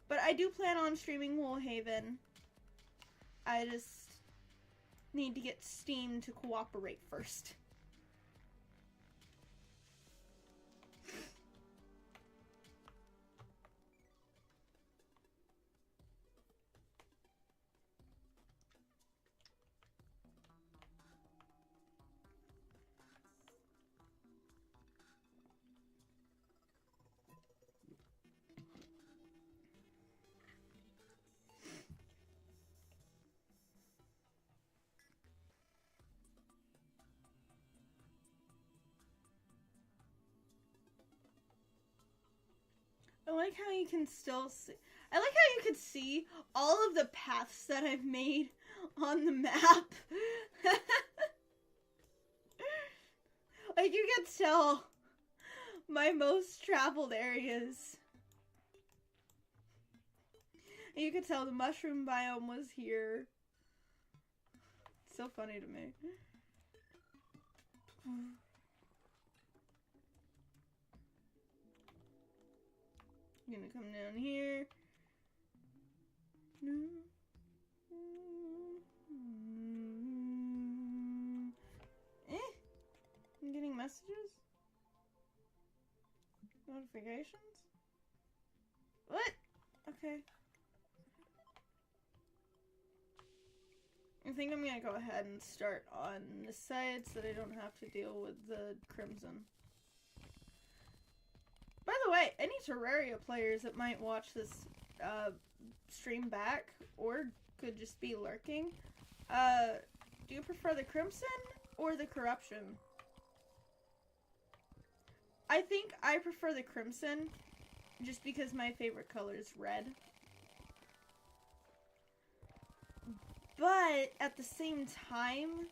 Speaker 1: But I do plan on streaming Bullhaven. I just need to get Steam to cooperate first. I like how you can still see. I like how you can see all of the paths that I've made on the map. Like, you can tell my most traveled areas. You can tell the mushroom biome was here. It's so funny to me. I'm gonna come down here. I'm getting messages? Notifications? What? Okay. I think I'm gonna go ahead and start on this side so that I don't have to deal with the crimson. By the way, any Terraria players that might watch this stream back, or could just be lurking, do you prefer the crimson or the corruption? I think I prefer the crimson, just because my favorite color is red. But, at the same time,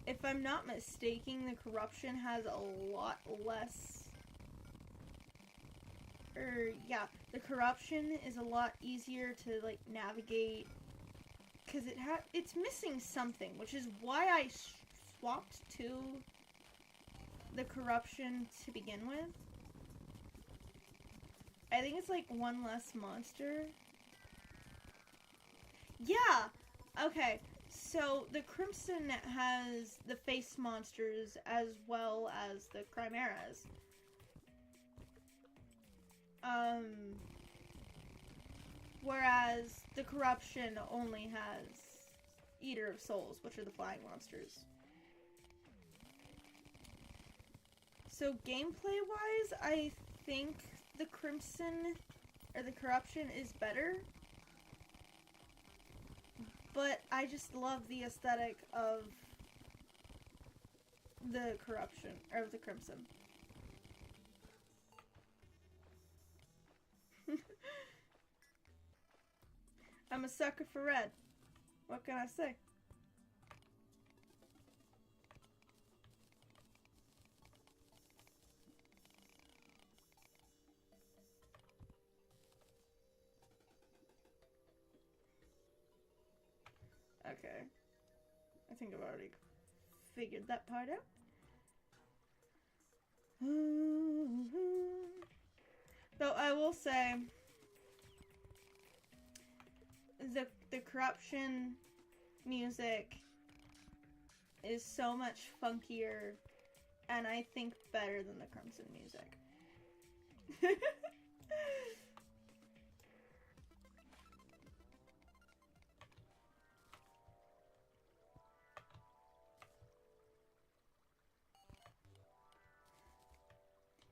Speaker 1: if I'm not mistaken, the corruption has a lot less... yeah, the corruption is a lot easier to, like, navigate, because it's missing something, which is why I swapped to the corruption to begin with. I think it's, like, one less monster. Yeah! Okay, so the crimson has the face monsters as well as the chimeras. Whereas the corruption only has Eater of Souls, which are the flying monsters. So gameplay-wise, I think the crimson, or the corruption, is better. But I just love the aesthetic of the corruption, or of the crimson. I'm a sucker for red. What can I say? Okay. I think I've already figured that part out. Though I will say, the corruption music is so much funkier and I think better than the Crimson music.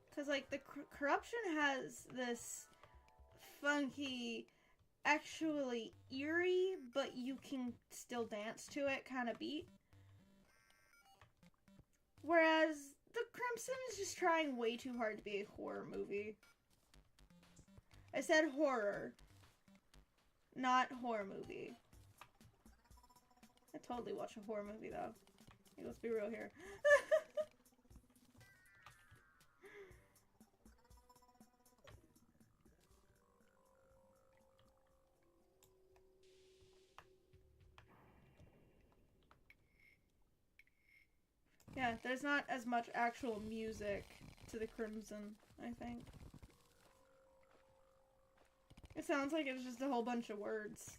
Speaker 1: Because, like, the corruption has this funky, actually eerie, but you can still dance to it kind of beat. Whereas the Crimson is just trying way too hard to be a horror movie. I said horror, not horror movie. I totally watch a horror movie, though. Hey, let's be real here. Yeah, there's not as much actual music to the Crimson, I think. It sounds like it's just a whole bunch of words.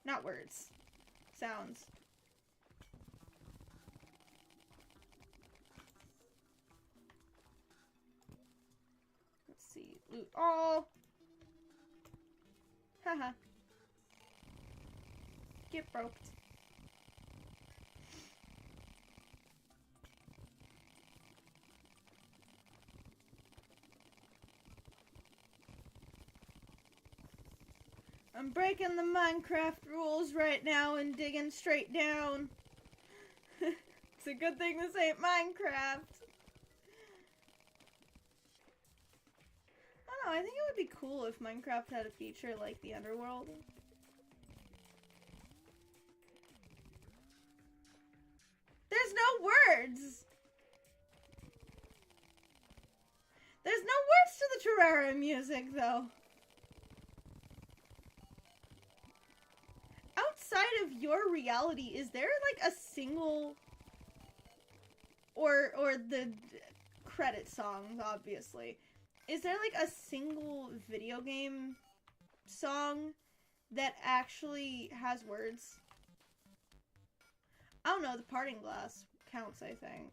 Speaker 1: Not words. Sounds. Let's see. Loot all. Haha. Get broked. I'm breaking the Minecraft rules right now and digging straight down. It's a good thing this ain't Minecraft. I don't know, I think it would be cool if Minecraft had a feature like the Underworld. There's no words! There's no words to the Terraria music, though. Outside of your reality, is there like a single or the credit songs, obviously. Is there like a single video game song that actually has words? I don't know, The Parting Glass counts, I think.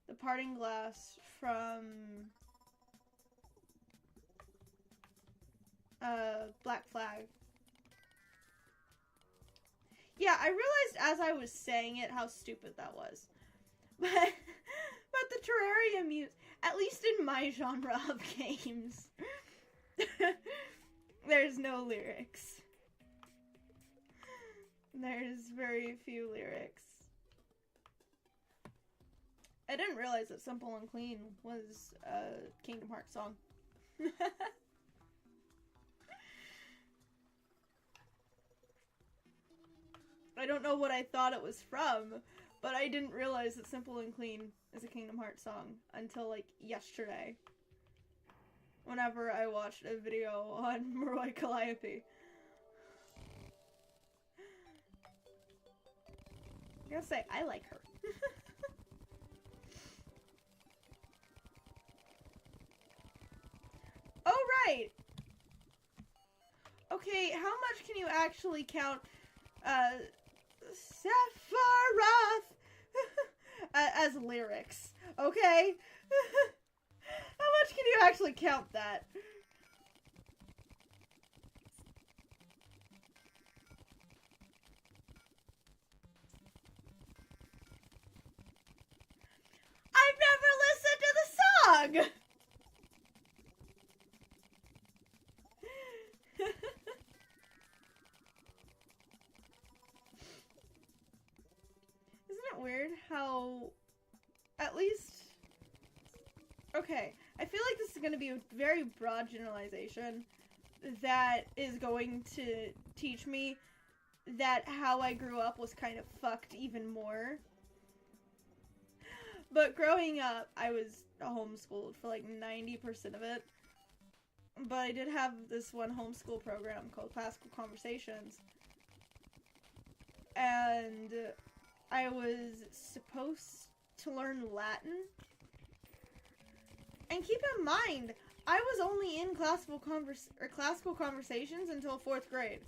Speaker 1: The Parting Glass from Black Flag. Yeah, I realized as I was saying it how stupid that was. But the Terraria music, at least in my genre of games, there's no lyrics. There's very few lyrics. I didn't realize that Simple and Clean was a Kingdom Hearts song. I don't know what I thought it was from, but I didn't realize that Simple and Clean is a Kingdom Hearts song until, like, yesterday. Whenever I watched a video on Moroi Calliope. I gotta say, I like her. Oh, right! Okay, how much can you actually count, Sephiroth as lyrics, okay? How much can you actually count that? I've never listened to the song! Isn't it weird how, at least, okay, I feel like this is going to be a very broad generalization that is going to teach me that how I grew up was kind of fucked even more. But growing up, I was homeschooled for like 90% of it. But I did have this one homeschool program called Classical Conversations. and I was supposed to learn Latin. And keep in mind, I was only in classical conversations until 4th grade.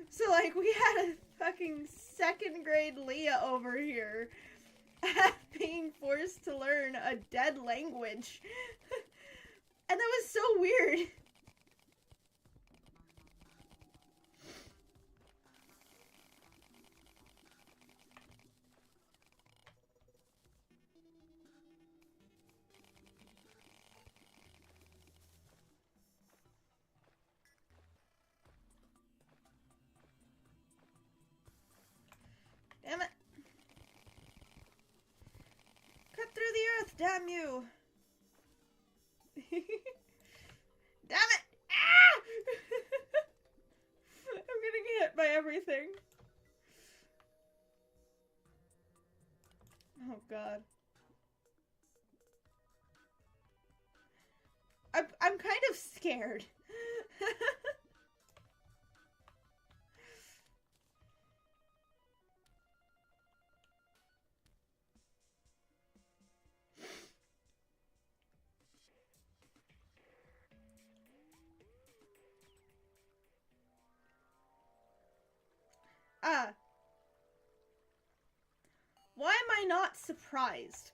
Speaker 1: So, like, we had a fucking 2nd grade Leah over here being forced to learn a dead language. And that was so weird. Damn it. Cut through the earth, damn you. Damn it! Ah! I'm getting hit by everything. Oh god. I'm kind of scared. Why am I not surprised?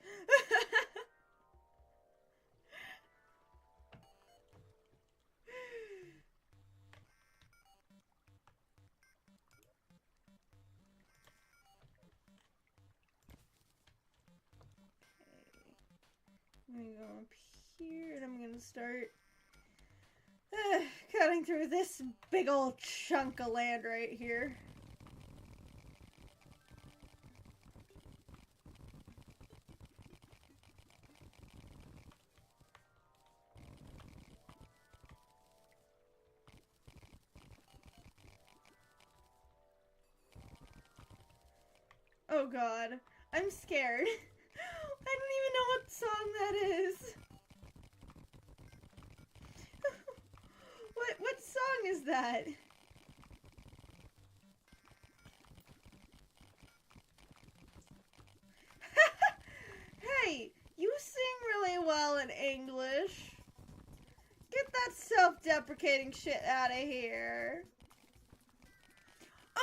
Speaker 1: I'm gonna go up here and I'm gonna start cutting through this big old chunk of land right here. Oh god, I'm scared. I don't even know what song that is. What song is that? Hey, you sing really well in English. Get that self-deprecating shit out of here.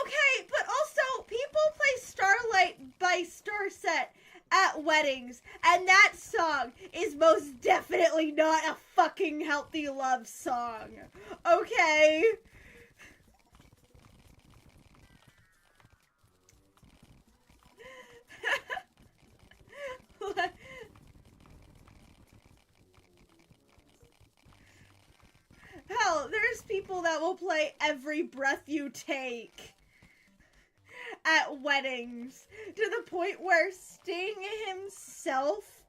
Speaker 1: Okay, but also, people play Starlight by Starset at weddings, and that song is most definitely not a fucking healthy love song. Okay? Hell, there's people that will play Every Breath You Take at weddings, to the point where Sting himself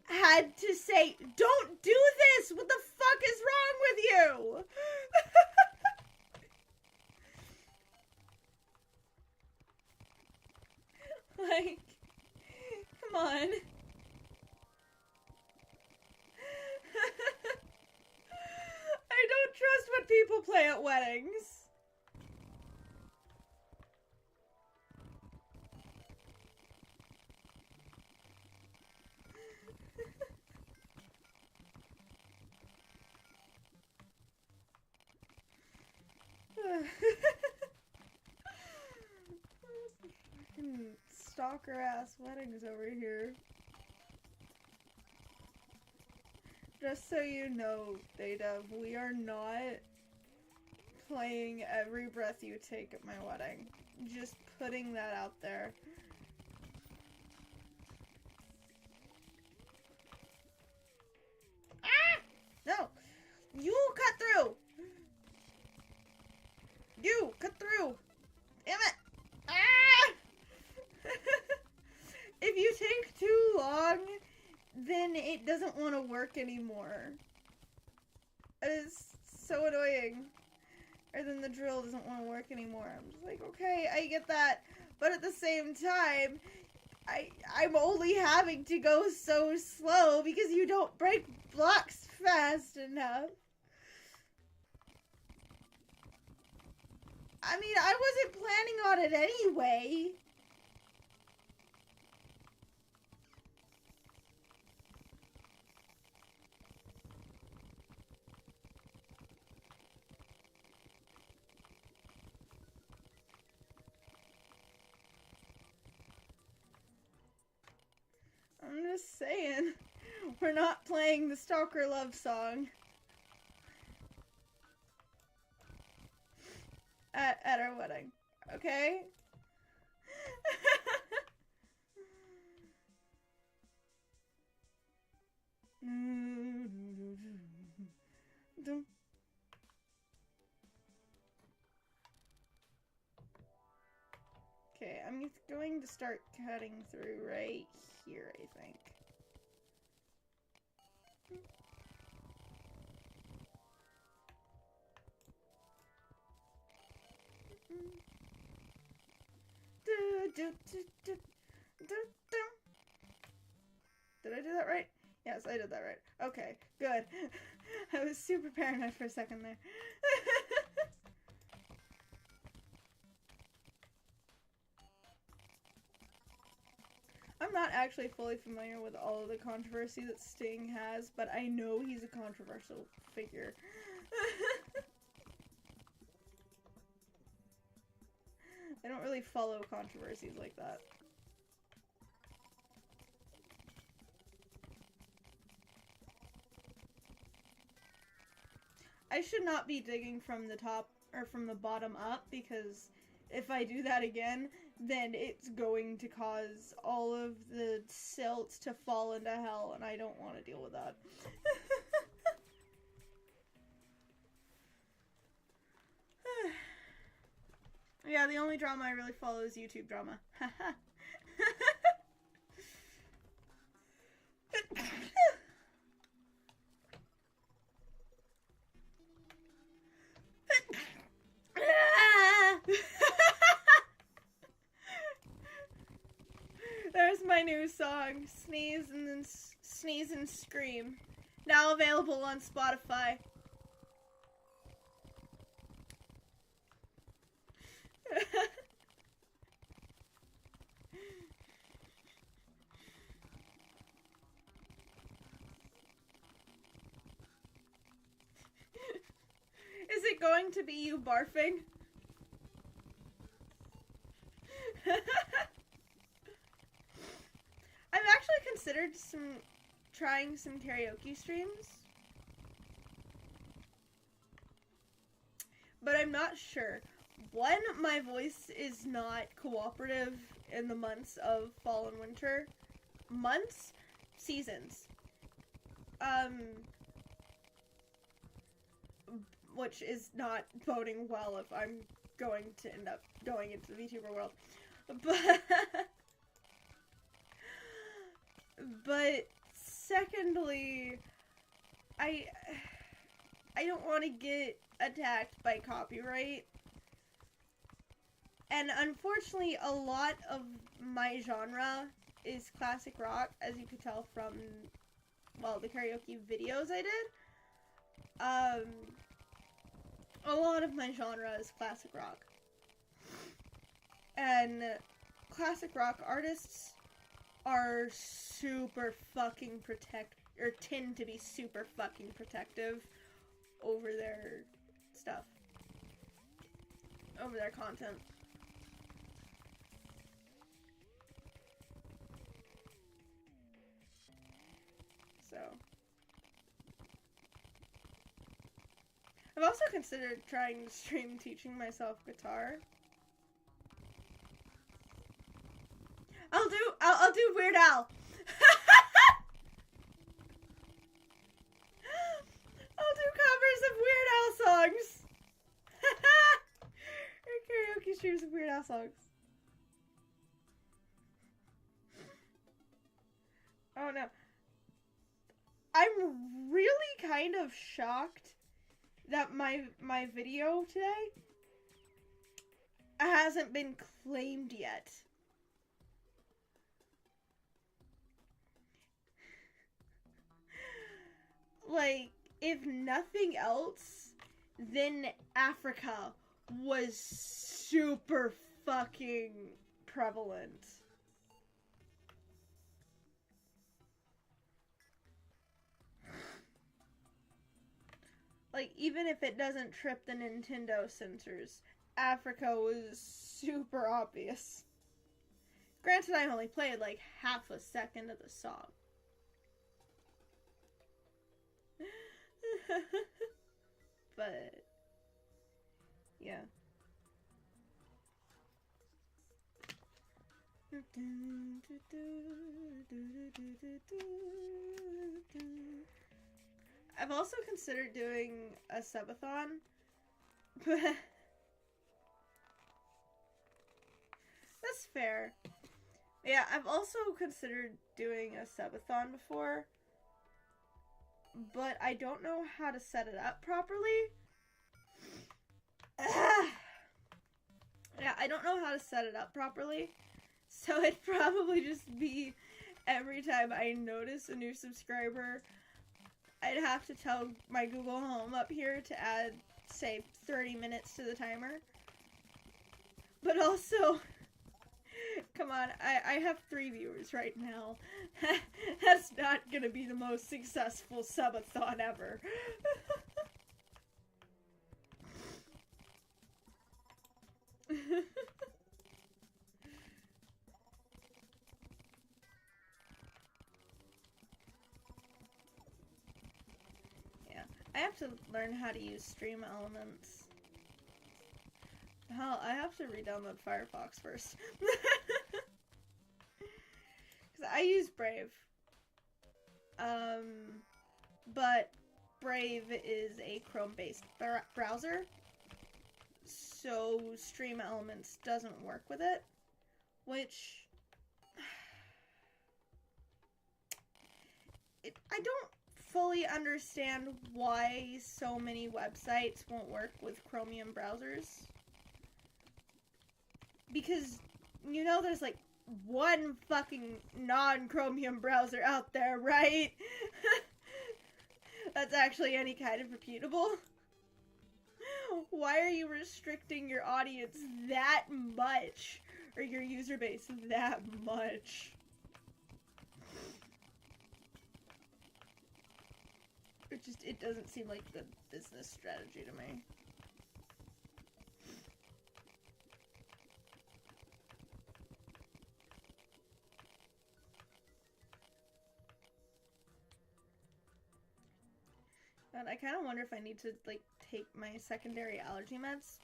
Speaker 1: had to say, "Don't do this! What the fuck is wrong with you?" Like, come on. I don't trust what people play at weddings. Fucking stalker ass weddings over here. Just so you know, Daydove, we are not playing Every Breath You Take at my wedding. Just putting that out there. Ah! No! You cut through! You cut through! Damn it! Ah! If you take too long, then it doesn't want to work anymore. It's so annoying. Or then the drill doesn't want to work anymore. I'm just like, okay, I get that. But at the same time, I'm only having to go so slow because you don't break blocks fast enough. I mean, I wasn't planning on it anyway. I'm just saying, we're not playing the Stalker love song at our wedding, okay? Okay, I'm going to start cutting through right here, I think. Did I do that right? Yes, I did that right. Okay, good. I was super paranoid for a second there. I'm not actually fully familiar with all of the controversy that Sting has, but I know he's a controversial figure. I don't really follow controversies like that. I should not be digging from the top or from the bottom up, because if I do that again, then it's going to cause all of the silt to fall into hell, and I don't want to deal with that. Yeah, the only drama I really follow is YouTube drama. There's my new song, Sneeze and then Sneeze and Scream. Now available on Spotify. Is it going to be you barfing? I've actually considered trying some karaoke streams, but I'm not sure. One, my voice is not cooperative in the months of fall and winter. Months? Seasons. Which is not boding well if I'm going to end up going into the VTuber world. But secondly, I don't want to get attacked by copyright. And unfortunately, a lot of my genre is classic rock, as you could tell from, well, the karaoke videos I did. A lot of my genre is classic rock. And classic rock artists are super fucking tend to be super fucking protective over their stuff. Over their content. So. I've also considered trying to stream teaching myself guitar. I'll do Weird Al. I'll do covers of Weird Al songs. Or karaoke streams of Weird Al songs. Oh no. I'm really kind of shocked that my video today hasn't been claimed yet. Like, if nothing else, then Africa was super fucking prevalent. Like, even if it doesn't trip the Nintendo censors, Africa was super obvious. Granted, I only played like half a second of the song. But, yeah. I've also considered doing a subathon, but that's fair. Yeah, I've also considered doing a subathon before, but I don't know how to set it up properly. Yeah, I don't know how to set it up properly, so it'd probably just be every time I notice a new subscriber, I'd have to tell my Google Home up here to add, say, 30 minutes to the timer. But also, come on, I have 3 viewers right now. That's not gonna be the most successful subathon ever. Yeah, I have to learn how to use stream elements. Hell, I have to re-download Firefox first. Because I use Brave. But Brave is a Chrome-based browser. So Stream Elements doesn't work with it. Which... I don't fully understand why so many websites won't work with Chromium browsers. Because, you know, there's like one fucking non-Chromium browser out there, right? That's actually any kind of reputable. Why are you restricting your audience that much? Or your user base that much? It doesn't seem like the business strategy to me. And I kind of wonder if I need to, like, take my secondary allergy meds.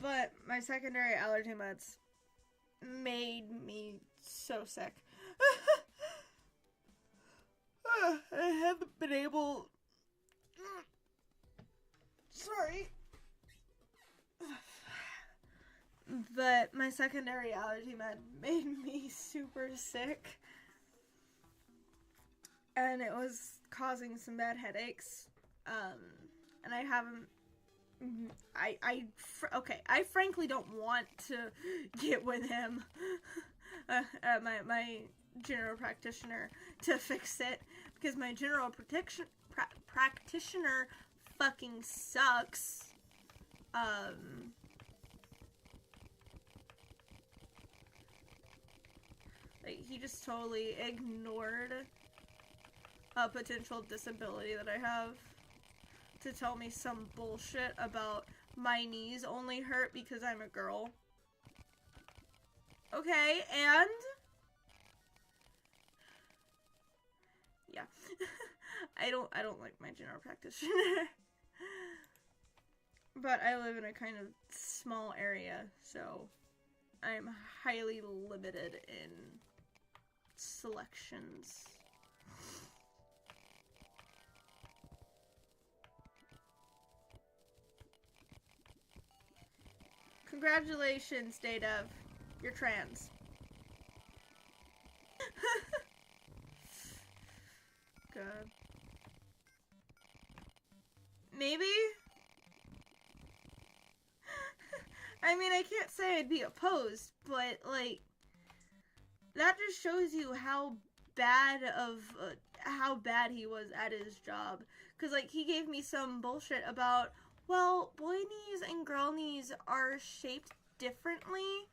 Speaker 1: But my secondary allergy meds made me so sick. I haven't been able... Sorry. But my secondary allergy med made me super sick. And it was causing some bad headaches. And I haven't... Okay, I frankly don't want to get with him, my general practitioner, to fix it, because my general practitioner fucking sucks. Like, he just totally ignored a potential disability that I have to tell me some bullshit about my knees only hurt because I'm a girl. Okay, and... yeah. I don't like my general practitioner. But I live in a kind of small area, so I'm highly limited in selections. Congratulations, Datev. You're trans. God. Maybe? I mean, I can't say I'd be opposed, but, like, that just shows you how bad he was at his job. Because, like, he gave me some bullshit about, well, boy knees and girl knees are shaped differently.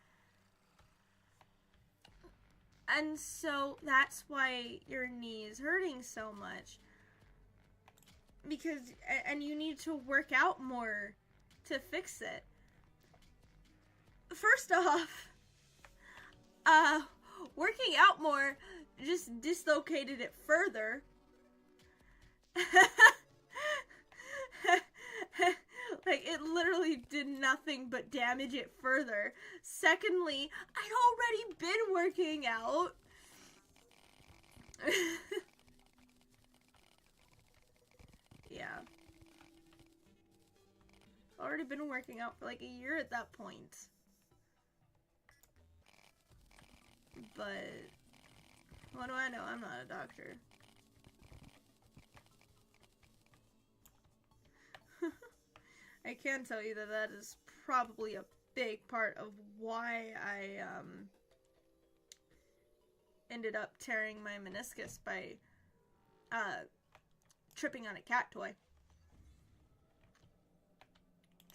Speaker 1: And so that's why your knee is hurting so much. Because, and you need to work out more to fix it. First off, working out more just dislocated it further. Like, it literally did nothing but damage it further. Secondly, I'd already been working out. Yeah. Already been working out for like a year at that point. But what do I know? I'm not a doctor. I can tell you that that is probably a big part of why I ended up tearing my meniscus by tripping on a cat toy.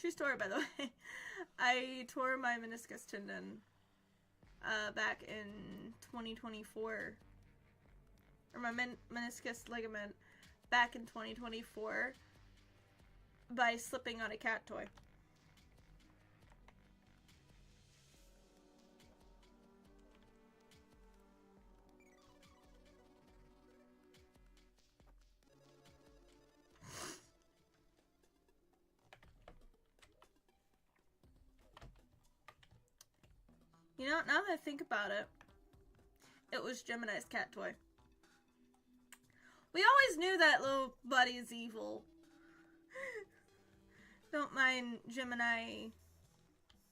Speaker 1: True story, by the way. I tore my meniscus tendon back in 2024. Or my meniscus ligament back in 2024 by slipping on a cat toy. You know, now that I think about it, it was Gemini's cat toy. We always knew that little buddy is evil. Don't mind Gemini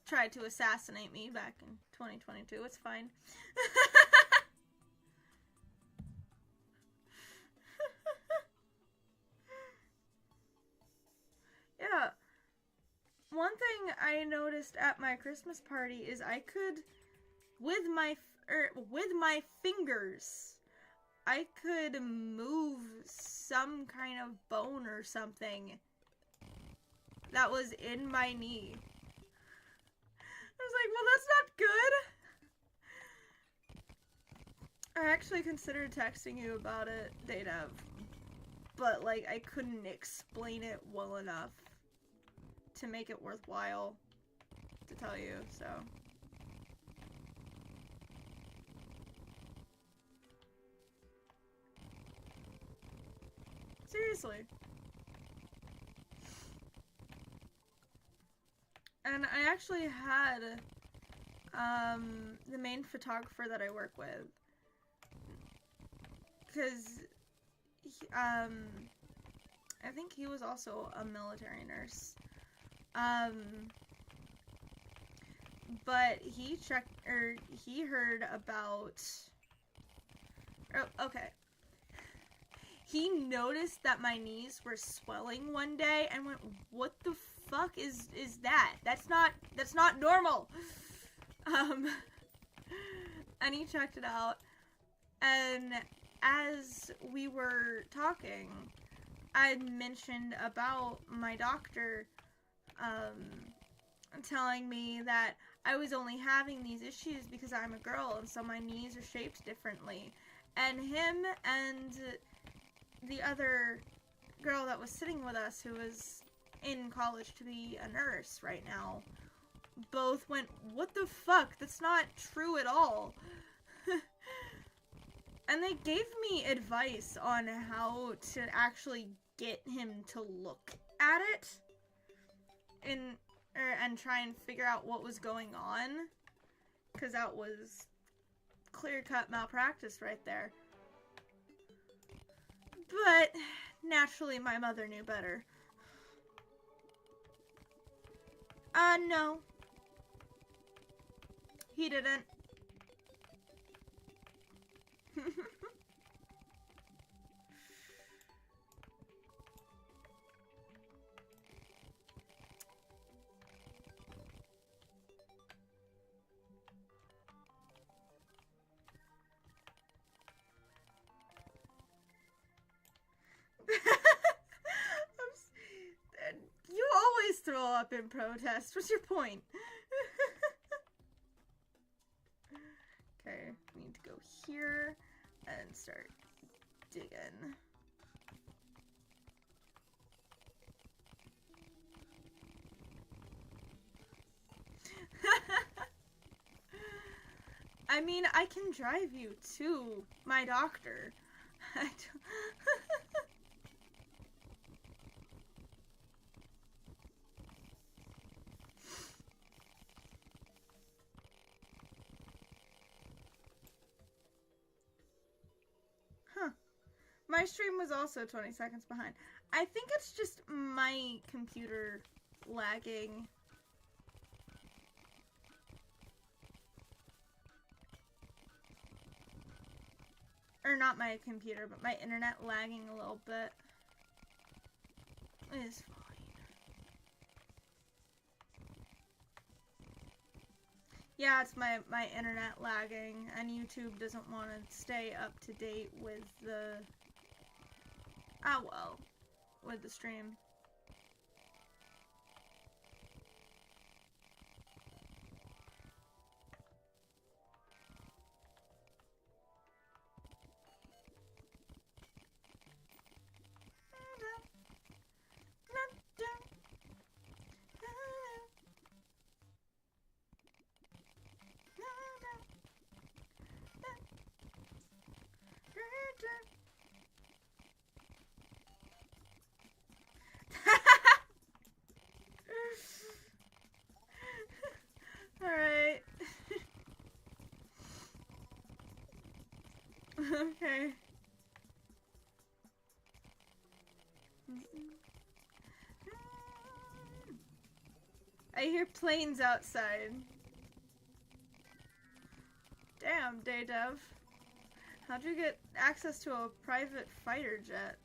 Speaker 1: tried to assassinate me back in 2022. It's fine. Yeah. One thing I noticed at my Christmas party is I could, with my fingers, I could move some kind of bone or something that was in my knee. I was like, well, that's not good. I actually considered texting you about it, Datev, but, like, I couldn't explain it well enough to make it worthwhile to tell you, so. Seriously. And I actually had the main photographer that I work with, because I think he was also a military nurse. But he he heard about, okay. He noticed that my knees were swelling one day and went, what the fuck is that? That's not normal. And he checked it out, and as we were talking, I mentioned about my doctor, telling me that I was only having these issues because I'm a girl, and so my knees are shaped differently. And him and the other girl that was sitting with us, who was in college to be a nurse right now, both went, what the fuck? That's not true at all. And they gave me advice on how to actually get him to look at it and try and figure out what was going on, because that was clear-cut malpractice right there. But naturally my mother knew better. No. He didn't. up in protest. What's your point? Okay, we need to go here and start digging. I mean, I can drive you to my doctor. I don't... Huh. My stream was also 20 seconds behind. I think it's just my computer lagging. Or not my computer, but my internet lagging a little bit. It's fine. Yeah, it's my internet lagging, and YouTube doesn't want to stay up to date with the... Ah, well. With the stream. Alright. Okay. I hear planes outside. Damn, Day-Dev. How'd you get access to a private fighter jet?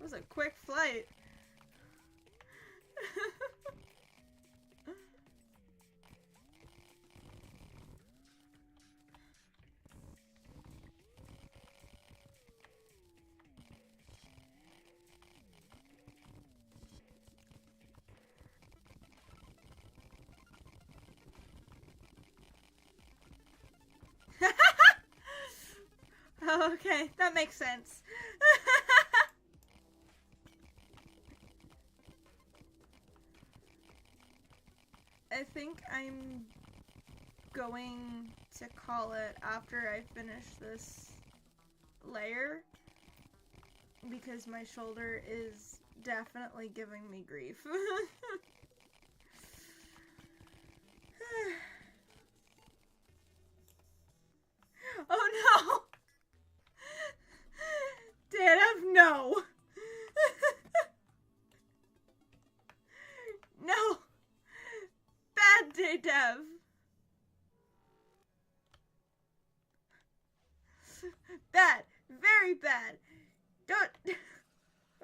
Speaker 1: It was a quick flight. Oh, okay, that makes sense. I think I'm going to call it after I finish this layer, because my shoulder is definitely giving me grief. Oh no! Day-Dev, no! No! Bad Day-Dev! Bad! Very bad! Don't...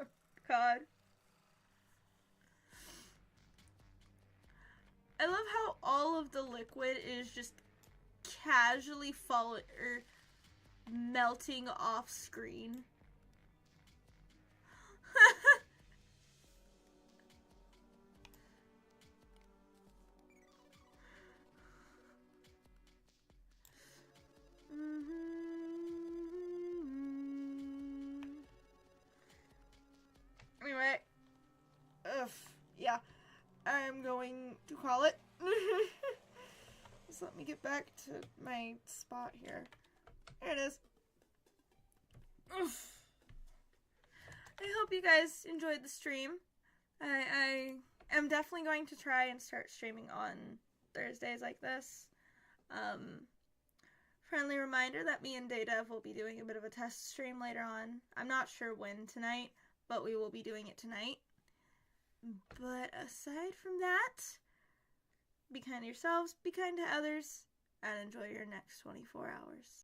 Speaker 1: Oh, God. I love how all of the liquid is just casually melting off screen. Anyway, yeah, I'm going to call it. Just let me get back to my spot here. There it is. Oof. I hope you guys enjoyed the stream. I am definitely going to try and start streaming on Thursdays like this. Friendly reminder that me and Day-Dev will be doing a bit of a test stream later on. I'm not sure when tonight, but we will be doing it tonight. But aside from that, be kind to yourselves, be kind to others, and enjoy your next 24 hours.